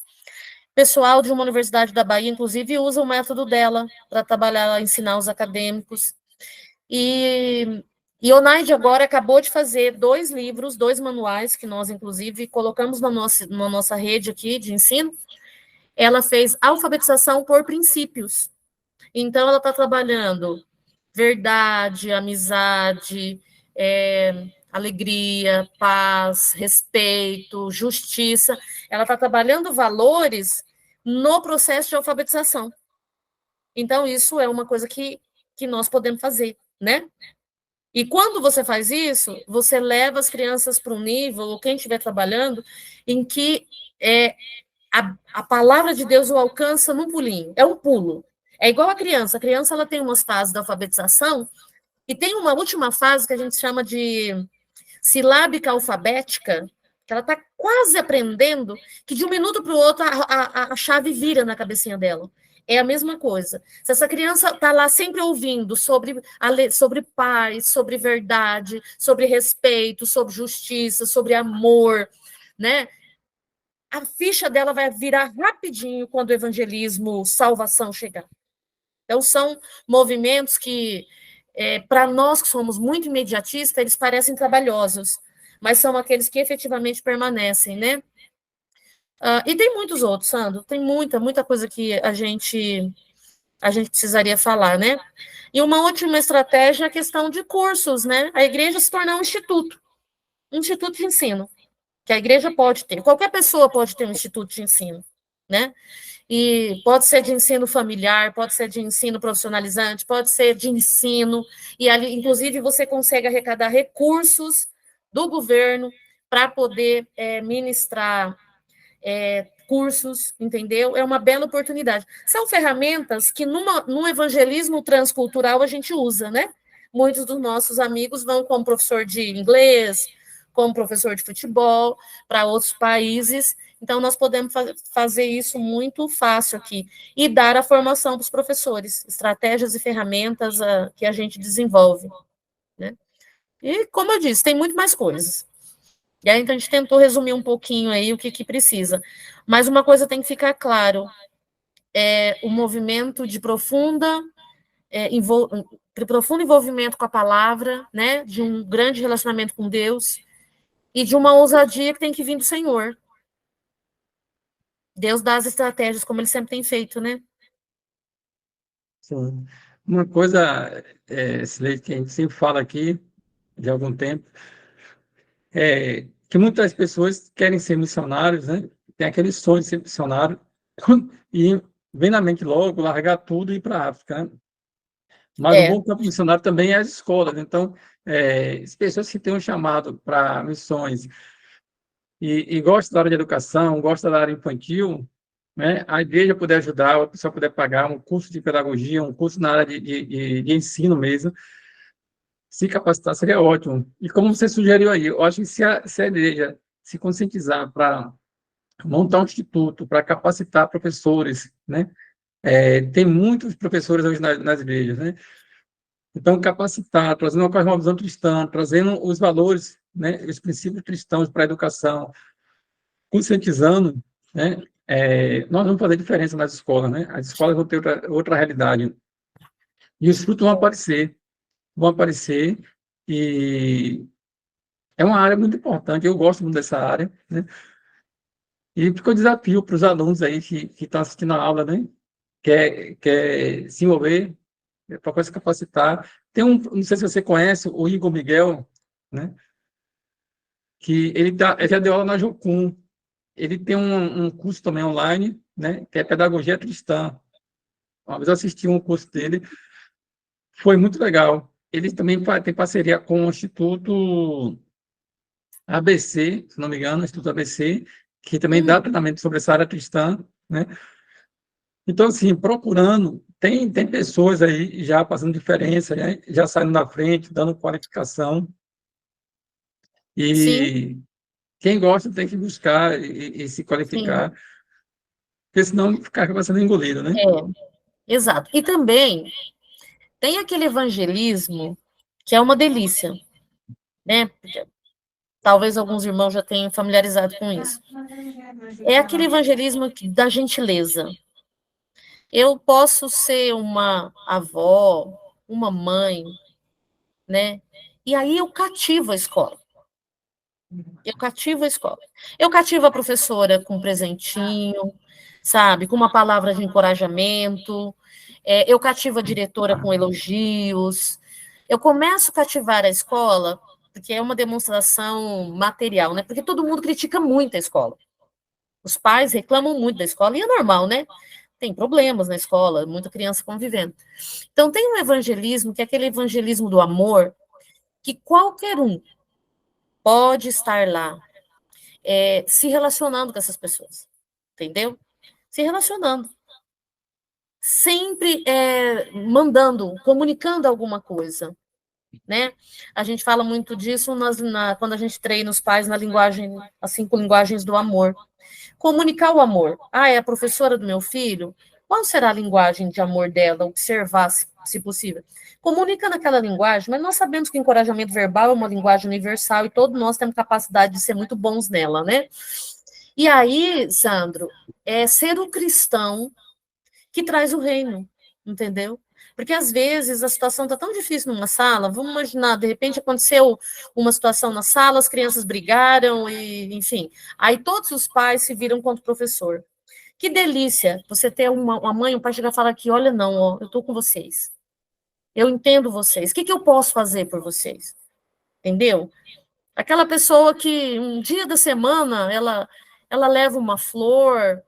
S1: Pessoal de uma universidade da Bahia, inclusive, usa o método dela para trabalhar, ensinar os acadêmicos. E Onaide agora acabou de fazer 2 livros, 2 manuais, que nós, inclusive, colocamos na nossa rede aqui de ensino. Ela fez alfabetização por princípios. Então, ela está trabalhando verdade, amizade, alegria, paz, respeito, justiça. Ela está trabalhando valores no processo de alfabetização. Então, isso é uma coisa que nós podemos fazer, né? E quando você faz isso, você leva as crianças para um nível, ou quem estiver trabalhando, em que a palavra de Deus o alcança num pulinho, é um pulo. É igual a criança ela tem umas fases da alfabetização, e tem uma última fase que a gente chama de silábica alfabética, que ela está quase aprendendo, que de um minuto para o outro a chave vira na cabecinha dela. É a mesma coisa. Se essa criança está lá sempre ouvindo sobre paz, sobre verdade, sobre respeito, sobre justiça, sobre amor, né? A ficha dela vai virar rapidinho quando o evangelismo, salvação chegar. Então, são movimentos que, para nós que somos muito imediatistas, eles parecem trabalhosos, mas são aqueles que efetivamente permanecem, né? E tem muitos outros, Sandro, tem muita coisa que a gente precisaria falar, né? E uma última estratégia é a questão de cursos, né? A igreja se tornar um instituto de ensino, que a igreja pode ter, qualquer pessoa pode ter um instituto de ensino, né? E pode ser de ensino familiar, pode ser de ensino profissionalizante, pode ser de ensino, e ali, inclusive, você consegue arrecadar recursos do governo para poder ministrar cursos, entendeu? É uma bela oportunidade. São ferramentas que no evangelismo transcultural a gente usa, né? Muitos dos nossos amigos vão como professor de inglês, como professor de futebol, para outros países. Então, nós podemos fazer isso muito fácil aqui e dar a formação para os professores, estratégias e ferramentas que a gente desenvolve, né? E, como eu disse, tem muito mais coisas. E aí, então, a gente tentou resumir um pouquinho aí o que precisa. Mas uma coisa tem que ficar claro, o movimento de profundo envolvimento com a palavra, né, de um grande relacionamento com Deus e de uma ousadia que tem que vir do Senhor. Deus dá as estratégias, como ele sempre tem feito, né?
S2: Sim. Uma coisa, Silene, que a gente sempre fala aqui, de algum tempo, é que muitas pessoas querem ser missionários, né? Tem aquele sonho de ser missionário, e vem na mente logo largar tudo e ir para a África, né? Mas o bom campo missionário também é as escolas. Então, as pessoas que têm um chamado para missões e gostam da área de educação, gostam da área infantil, né? A igreja puder ajudar, a pessoa puder pagar um curso de pedagogia, um curso na área de ensino mesmo, se capacitar seria ótimo. E como você sugeriu aí, eu acho que se a igreja se conscientizar para montar um instituto, para capacitar professores, né? Tem muitos professores hoje nas igrejas, né? Então, capacitar, trazendo uma cosmovisão cristã, trazendo os valores, né, os princípios cristãos para a educação, conscientizando, né, nós vamos fazer diferença nas escolas, né? As escolas vão ter outra realidade. E os frutos vão aparecer, e é uma área muito importante, eu gosto muito dessa área, né? E fica o desafio para os alunos aí que estão assistindo a aula, né? Quer se envolver, para se capacitar. Tem não sei se você conhece, o Igor Miguel, né? Que ele já deu aula na Jocum. Ele tem um curso também online, né? Que é Pedagogia Cristã. Uma vez eu assisti um curso dele, foi muito legal. Ele também tem parceria com o Instituto ABC, se não me engano, o Instituto ABC, que também dá treinamento sobre essa área cristã, né? Então, assim, procurando, tem pessoas aí já fazendo diferença, né? Já saindo na frente, dando qualificação,
S1: Sim,
S2: e quem gosta tem que buscar e se
S1: sim,
S2: qualificar, porque senão acaba sendo engolido, né?
S1: exato. E também tem aquele evangelismo que é uma delícia, né? Talvez alguns irmãos já tenham familiarizado com isso. É aquele evangelismo da gentileza. Eu posso ser uma avó, uma mãe, né? E aí eu cativo a escola. Eu cativo a escola. Eu cativo a professora com um presentinho, sabe? Com uma palavra de encorajamento. Eu cativo a diretora com elogios. Eu começo a cativar a escola, porque é uma demonstração material, né? Porque todo mundo critica muito a escola. Os pais reclamam muito da escola, e é normal, né? Tem problemas na escola, muita criança convivendo. Então, tem um evangelismo, que é aquele evangelismo do amor, que qualquer um pode estar lá, se relacionando com essas pessoas, entendeu? Se relacionando. Sempre mandando, comunicando alguma coisa, né? A gente fala muito disso quando a gente treina os pais na linguagem, assim, com linguagens do amor. Comunicar o amor. Ah, é a professora do meu filho? Qual será a linguagem de amor dela? Observar, se possível. Comunica naquela linguagem, mas nós sabemos que o encorajamento verbal é uma linguagem universal e todos nós temos capacidade de ser muito bons nela, né? E aí, Sandro, é ser o cristão que traz o reino, entendeu? Porque às vezes a situação está tão difícil numa sala, vamos imaginar, de repente aconteceu uma situação na sala, as crianças brigaram, e, enfim, aí todos os pais se viram contra o professor. Que delícia você ter uma mãe, um pai chegar e falar aqui, olha, não, ó, eu estou com vocês. Eu entendo vocês. O que, que eu posso fazer por vocês? Entendeu? Aquela pessoa que um dia da semana ela leva uma flor.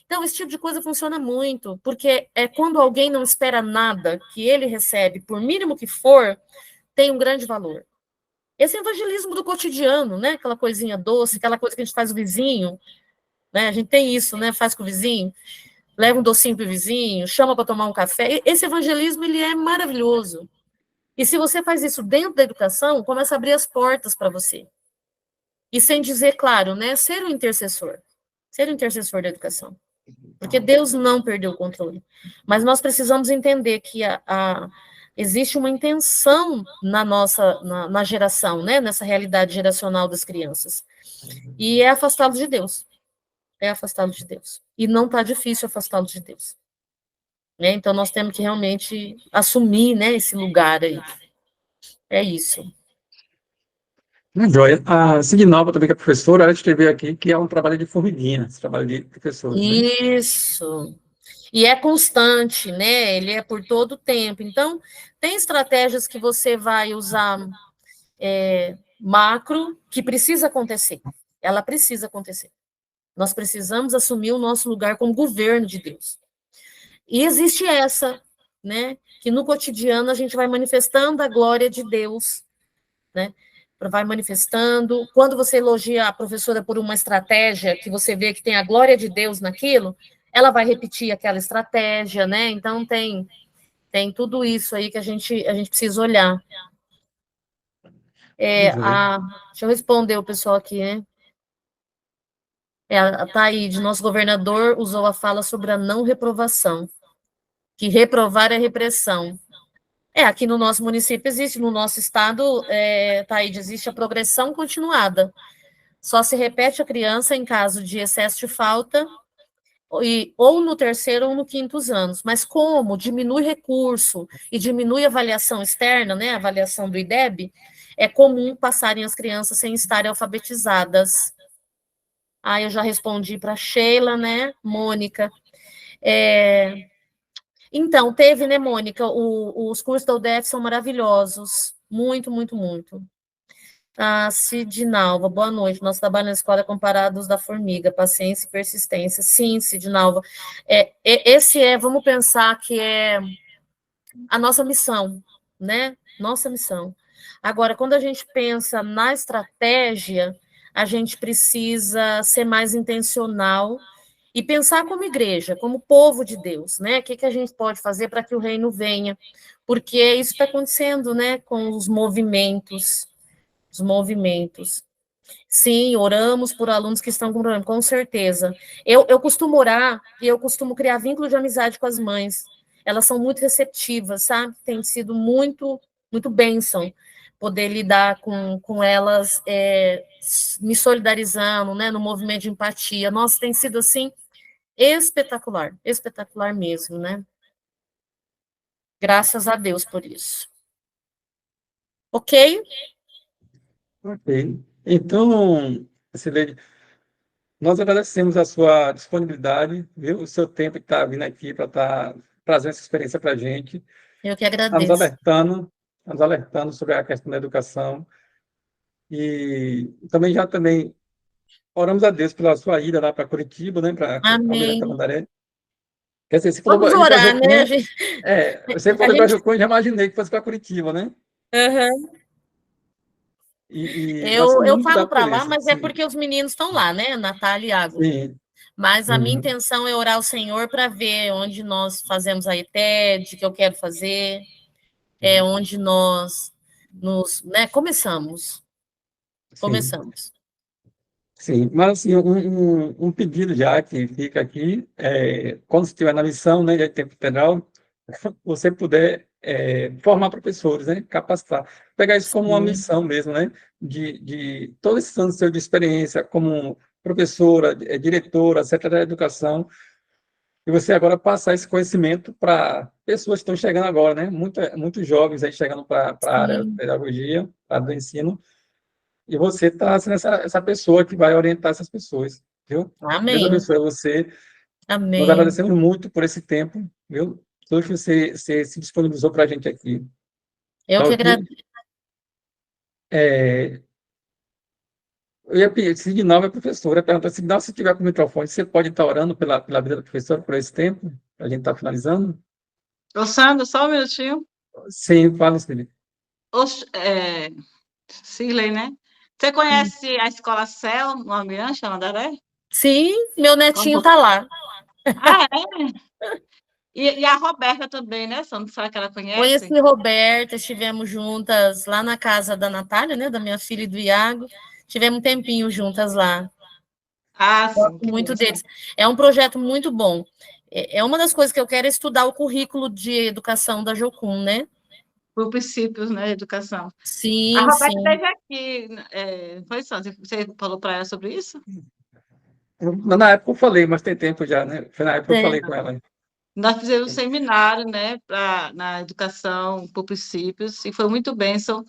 S1: Então, esse tipo de coisa funciona muito, porque é quando alguém não espera nada que ele recebe, por mínimo que for, tem um grande valor. Esse evangelismo do cotidiano, né? Aquela coisinha doce, aquela coisa que a gente faz o vizinho, né? A gente tem isso, né? Faz com o vizinho, leva um docinho para o vizinho, chama para tomar um café. Esse evangelismo, ele é maravilhoso. E se você faz isso dentro da educação, começa a abrir as portas para você. E sem dizer, claro, né? Ser o intercessor da educação. Porque Deus não perdeu o controle. Mas nós precisamos entender que existe uma intenção na geração, né? Nessa realidade geracional das crianças. E é afastá-los de Deus. É afastá-los de Deus. E não está difícil afastá-los de Deus. Né? Então, nós temos que realmente assumir, né, esse lugar aí. É isso.
S2: Joia. A Signalva, também que é professora, ela escreveu aqui que é um trabalho de formiguinha, esse trabalho de professores, né?
S1: Isso. E é constante, né? Ele é por todo o tempo. Então, tem estratégias que você vai usar macro que precisa acontecer. Ela precisa acontecer. Nós precisamos assumir o nosso lugar como governo de Deus. E existe essa, né? Que no cotidiano a gente vai manifestando a glória de Deus, né? Vai manifestando. Quando você elogia a professora por uma estratégia que você vê que tem a glória de Deus naquilo, ela vai repetir aquela estratégia, né? Então tem tudo isso aí que a gente precisa olhar. Deixa eu responder o pessoal aqui, né? A Thaíde, nosso governador usou a fala sobre a não reprovação, que reprovar é repressão. Aqui no nosso município existe, no nosso estado, Thaíde, existe a progressão continuada. Só se repete a criança em caso de excesso de falta, ou no terceiro ou no quinto anos. Mas como diminui recurso e diminui a avaliação externa, né, a avaliação do IDEB, é comum passarem as crianças sem estarem alfabetizadas. Eu já respondi para Sheila, né, Mônica. Então, teve, né, Mônica, os cursos da UDF são maravilhosos, muito, muito, muito. Sidnalva, boa noite. Nosso trabalho na escola é comparado aos da formiga, paciência e persistência. Sim, Sidnalva. Vamos pensar que é a nossa missão, né? Nossa missão. Agora, quando a gente pensa na estratégia, a gente precisa ser mais intencional e pensar como igreja, como povo de Deus, né? O que a gente pode fazer para que o reino venha? Porque isso está acontecendo, né? Com os movimentos. Sim, oramos por alunos que estão com problema, com certeza. Eu costumo orar e eu costumo criar vínculo de amizade com as mães. Elas são muito receptivas, sabe? Tem sido muito, muito bênção poder lidar com elas, me solidarizando, né, no movimento de empatia. Nossa, tem sido, assim, espetacular, espetacular mesmo, né? Graças a Deus por isso. Ok?
S2: Ok. Então, Silene, nós agradecemos a sua disponibilidade, viu? O seu tempo que está vindo aqui para estar trazendo essa experiência para a gente,
S1: Eu que
S2: está
S1: agradeço.
S2: nos alertando sobre a questão da educação. E também oramos a Deus pela sua ida lá para Curitiba, né? Para Almirante
S1: Amém.
S2: Tamandaré. Quer dizer, você falou
S1: Vamos
S2: ir para
S1: orar, né?
S2: Jocum, você
S1: A
S2: falou para
S1: gente,
S2: Jocum, eu já imaginei que fosse para Curitiba, né?
S1: uhum.
S2: E nós somos
S1: Eu
S2: muito
S1: falo
S2: gratos
S1: para
S2: por
S1: lá,
S2: isso.
S1: mas é
S2: Sim,
S1: porque os meninos estão lá, né? Natália e Iago.
S2: sim.
S1: Mas a minha
S2: Uhum,
S1: intenção é orar ao Senhor para ver onde nós fazemos a ETED, que eu quero fazer, onde nós né, começamos.
S2: sim.
S1: Começamos.
S2: Sim, mas assim, um pedido já que fica aqui, quando você estiver na missão, né, de tempo integral, você puder formar professores, né, capacitar, pegar isso como uma
S1: Sim.
S2: missão mesmo, né, de todos esses anos seus de experiência como professora, diretora, secretária de educação, e você agora passar esse conhecimento para pessoas que estão chegando agora, né, muitos jovens aí chegando para a área da
S1: Sim.
S2: pedagogia, para do ensino, e você está sendo essa pessoa que vai orientar essas pessoas, viu? Deus
S1: Amém.
S2: abençoe você. Nós
S1: Amém.
S2: agradecemos muito por esse tempo, viu? Tudo que você se disponibilizou para a gente aqui.
S1: Eu
S2: Tá
S1: que
S2: ok?
S1: agradeço.
S2: É, eu ia pedir, Sidnal é professora, perguntar, Sidnal, se tiver com o microfone, você pode estar orando pela vida da professora por esse tempo? A gente está finalizando?
S3: Ô, Sandra, só um minutinho.
S2: Sim, fala, Felipe.
S3: Cirlei, né? Você conhece a Escola Céu, no Almirante, na Mandaré?
S1: Sim, meu netinho está lá.
S3: Ah, é? E a Roberta também, né, Sandra? Será que ela conhece?
S1: Conheci Roberta, estivemos juntas lá na casa da Natália, né, da minha filha e do Iago. Tivemos um tempinho juntas lá.
S3: Ah, sim,
S1: Gosto
S3: que
S1: muito
S3: bênção.
S1: deles. É um projeto muito bom. É uma das coisas que eu quero é estudar o currículo de educação da Jocum, né?
S3: Por princípios, né, de educação. A
S1: Sim,
S3: Roberta
S1: sim.
S3: esteve aqui, foi, Sandra? Você falou para ela sobre isso?
S2: Na época eu falei, mas tem tempo já, né? Foi na época que eu
S1: É.
S2: falei com ela.
S3: Nós fizemos um seminário, né, na educação por princípios, e foi muito bênção.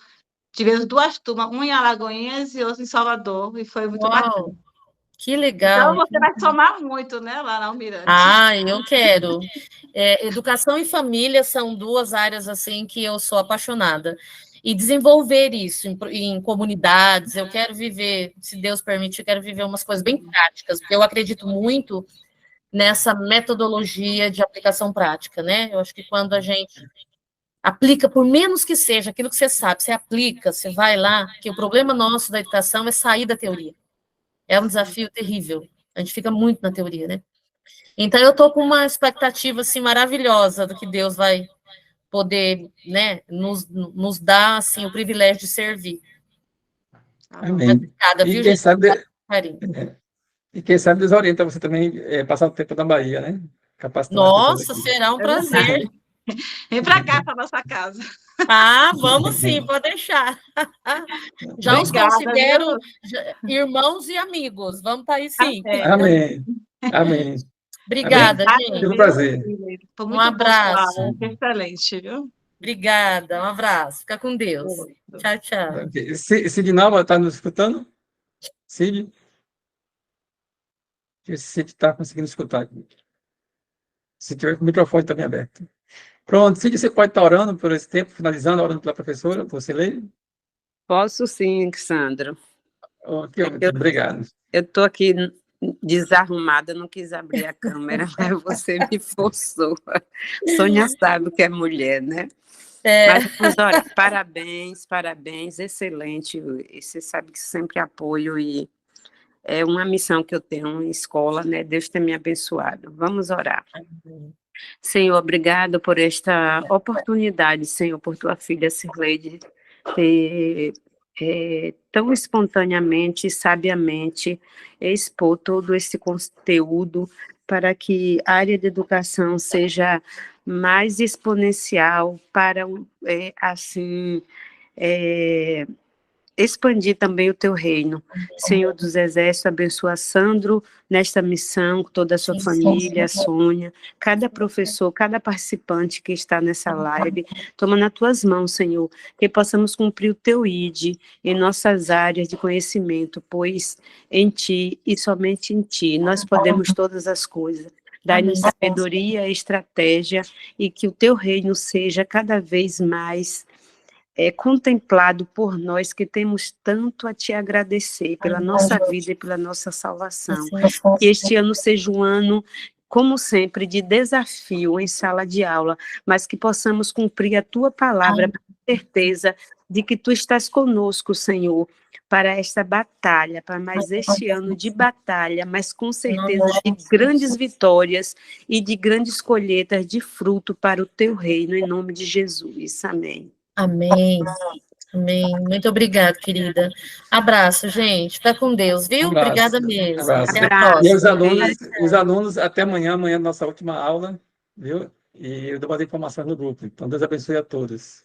S3: Tivemos duas turmas, uma em Alagoinhas e outra em Salvador, e foi muito bacana.
S1: Uau, que
S3: Então,
S1: legal.
S3: você vai somar muito, né, lá na Almirante.
S1: Ah, eu quero. Educação e família são duas áreas assim que eu sou apaixonada. E desenvolver isso em comunidades, eu quero viver, se Deus permitir, eu quero viver umas coisas bem práticas, porque eu acredito muito nessa metodologia de aplicação prática, né? Eu acho que quando a gente aplica, por menos que seja, aquilo que você sabe, você aplica, você vai lá, que o problema nosso da educação é sair da teoria. É um desafio terrível. A gente fica muito na teoria, né? Então, eu estou com uma expectativa assim, maravilhosa do que Deus vai poder, né, nos dar assim, o privilégio de servir.
S2: Amém.
S1: Obrigada,
S2: E
S1: viu,
S2: quem
S1: gente?
S2: sabe,
S1: Carinho.
S2: desorienta você também passar um tempo na Bahia, né? Capacitando as pessoas
S1: Nossa,
S2: aqui.
S1: será um
S3: É verdade.
S1: prazer.
S3: Vem para cá, para nossa casa.
S1: Ah, vamos sim, pode deixar. Já os
S3: Obrigada,
S1: considero
S3: viu?
S1: irmãos e amigos. Vamos estar aí sim.
S2: Amém. Amém. Amém.
S1: Obrigada,
S3: Obrigada,
S2: Foi um
S1: gente.
S3: viu?
S2: prazer.
S3: Foi
S1: Um
S3: muito bom sua
S1: abraço.
S3: aula, foi excelente, viu?
S1: Obrigada, um abraço. Fica com Deus. Tchau, tchau.
S2: Ok. Sidnal, está nos escutando? Sid? Deixa eu ver se Sid está conseguindo escutar. Se tiver com o microfone também aberto. Pronto, Cid, você pode estar orando por esse tempo, finalizando, orando pela professora, você lê?
S4: Posso sim, Sandro.
S2: Ok,
S4: Eu
S2: obrigado.
S4: estou aqui desarrumada, não quis abrir a câmera, mas você me forçou. Sônia sabe o que é mulher, né? Mas vamos orar. Parabéns, parabéns, excelente. E você sabe que sempre apoio e é uma missão que eu tenho em escola, né? Deus tem me abençoado. Vamos orar. Senhor, obrigado por esta oportunidade, Senhor, por tua filha Cirleide ter tão espontaneamente e sabiamente expor todo esse conteúdo para que a área de educação seja mais exponencial para, assim, expandir também o teu reino. Senhor dos Exércitos, abençoa Sandro nesta missão, toda a sua família, a Sônia, cada professor, cada participante que está nessa live, toma nas tuas mãos, Senhor, que possamos cumprir o teu ID em nossas áreas de conhecimento, pois em ti e somente em ti nós podemos todas as coisas. Dá-nos sabedoria, estratégia e que o teu reino seja cada vez mais contemplado por nós que temos tanto a te agradecer pela nossa vida e pela nossa salvação. Que este ano seja um ano, como sempre, de desafio em sala de aula, mas que possamos cumprir a tua palavra com certeza de que tu estás conosco, Senhor, para esta batalha, para mais este ano de batalha, mas com certeza de grandes vitórias e de grandes colheitas de fruto para o teu reino, em nome de Jesus. Amém.
S1: Amém. Amém. Muito obrigada, querida. Abraço, gente. Fica com Deus, viu?
S2: Abraço.
S1: Obrigada mesmo.
S2: Abraço.
S1: Até a
S4: Abraço.
S2: E
S1: próxima.
S2: os alunos, até amanhã, amanhã é a nossa última aula, viu? E eu dou mais informações no grupo. Então, Deus abençoe a todos.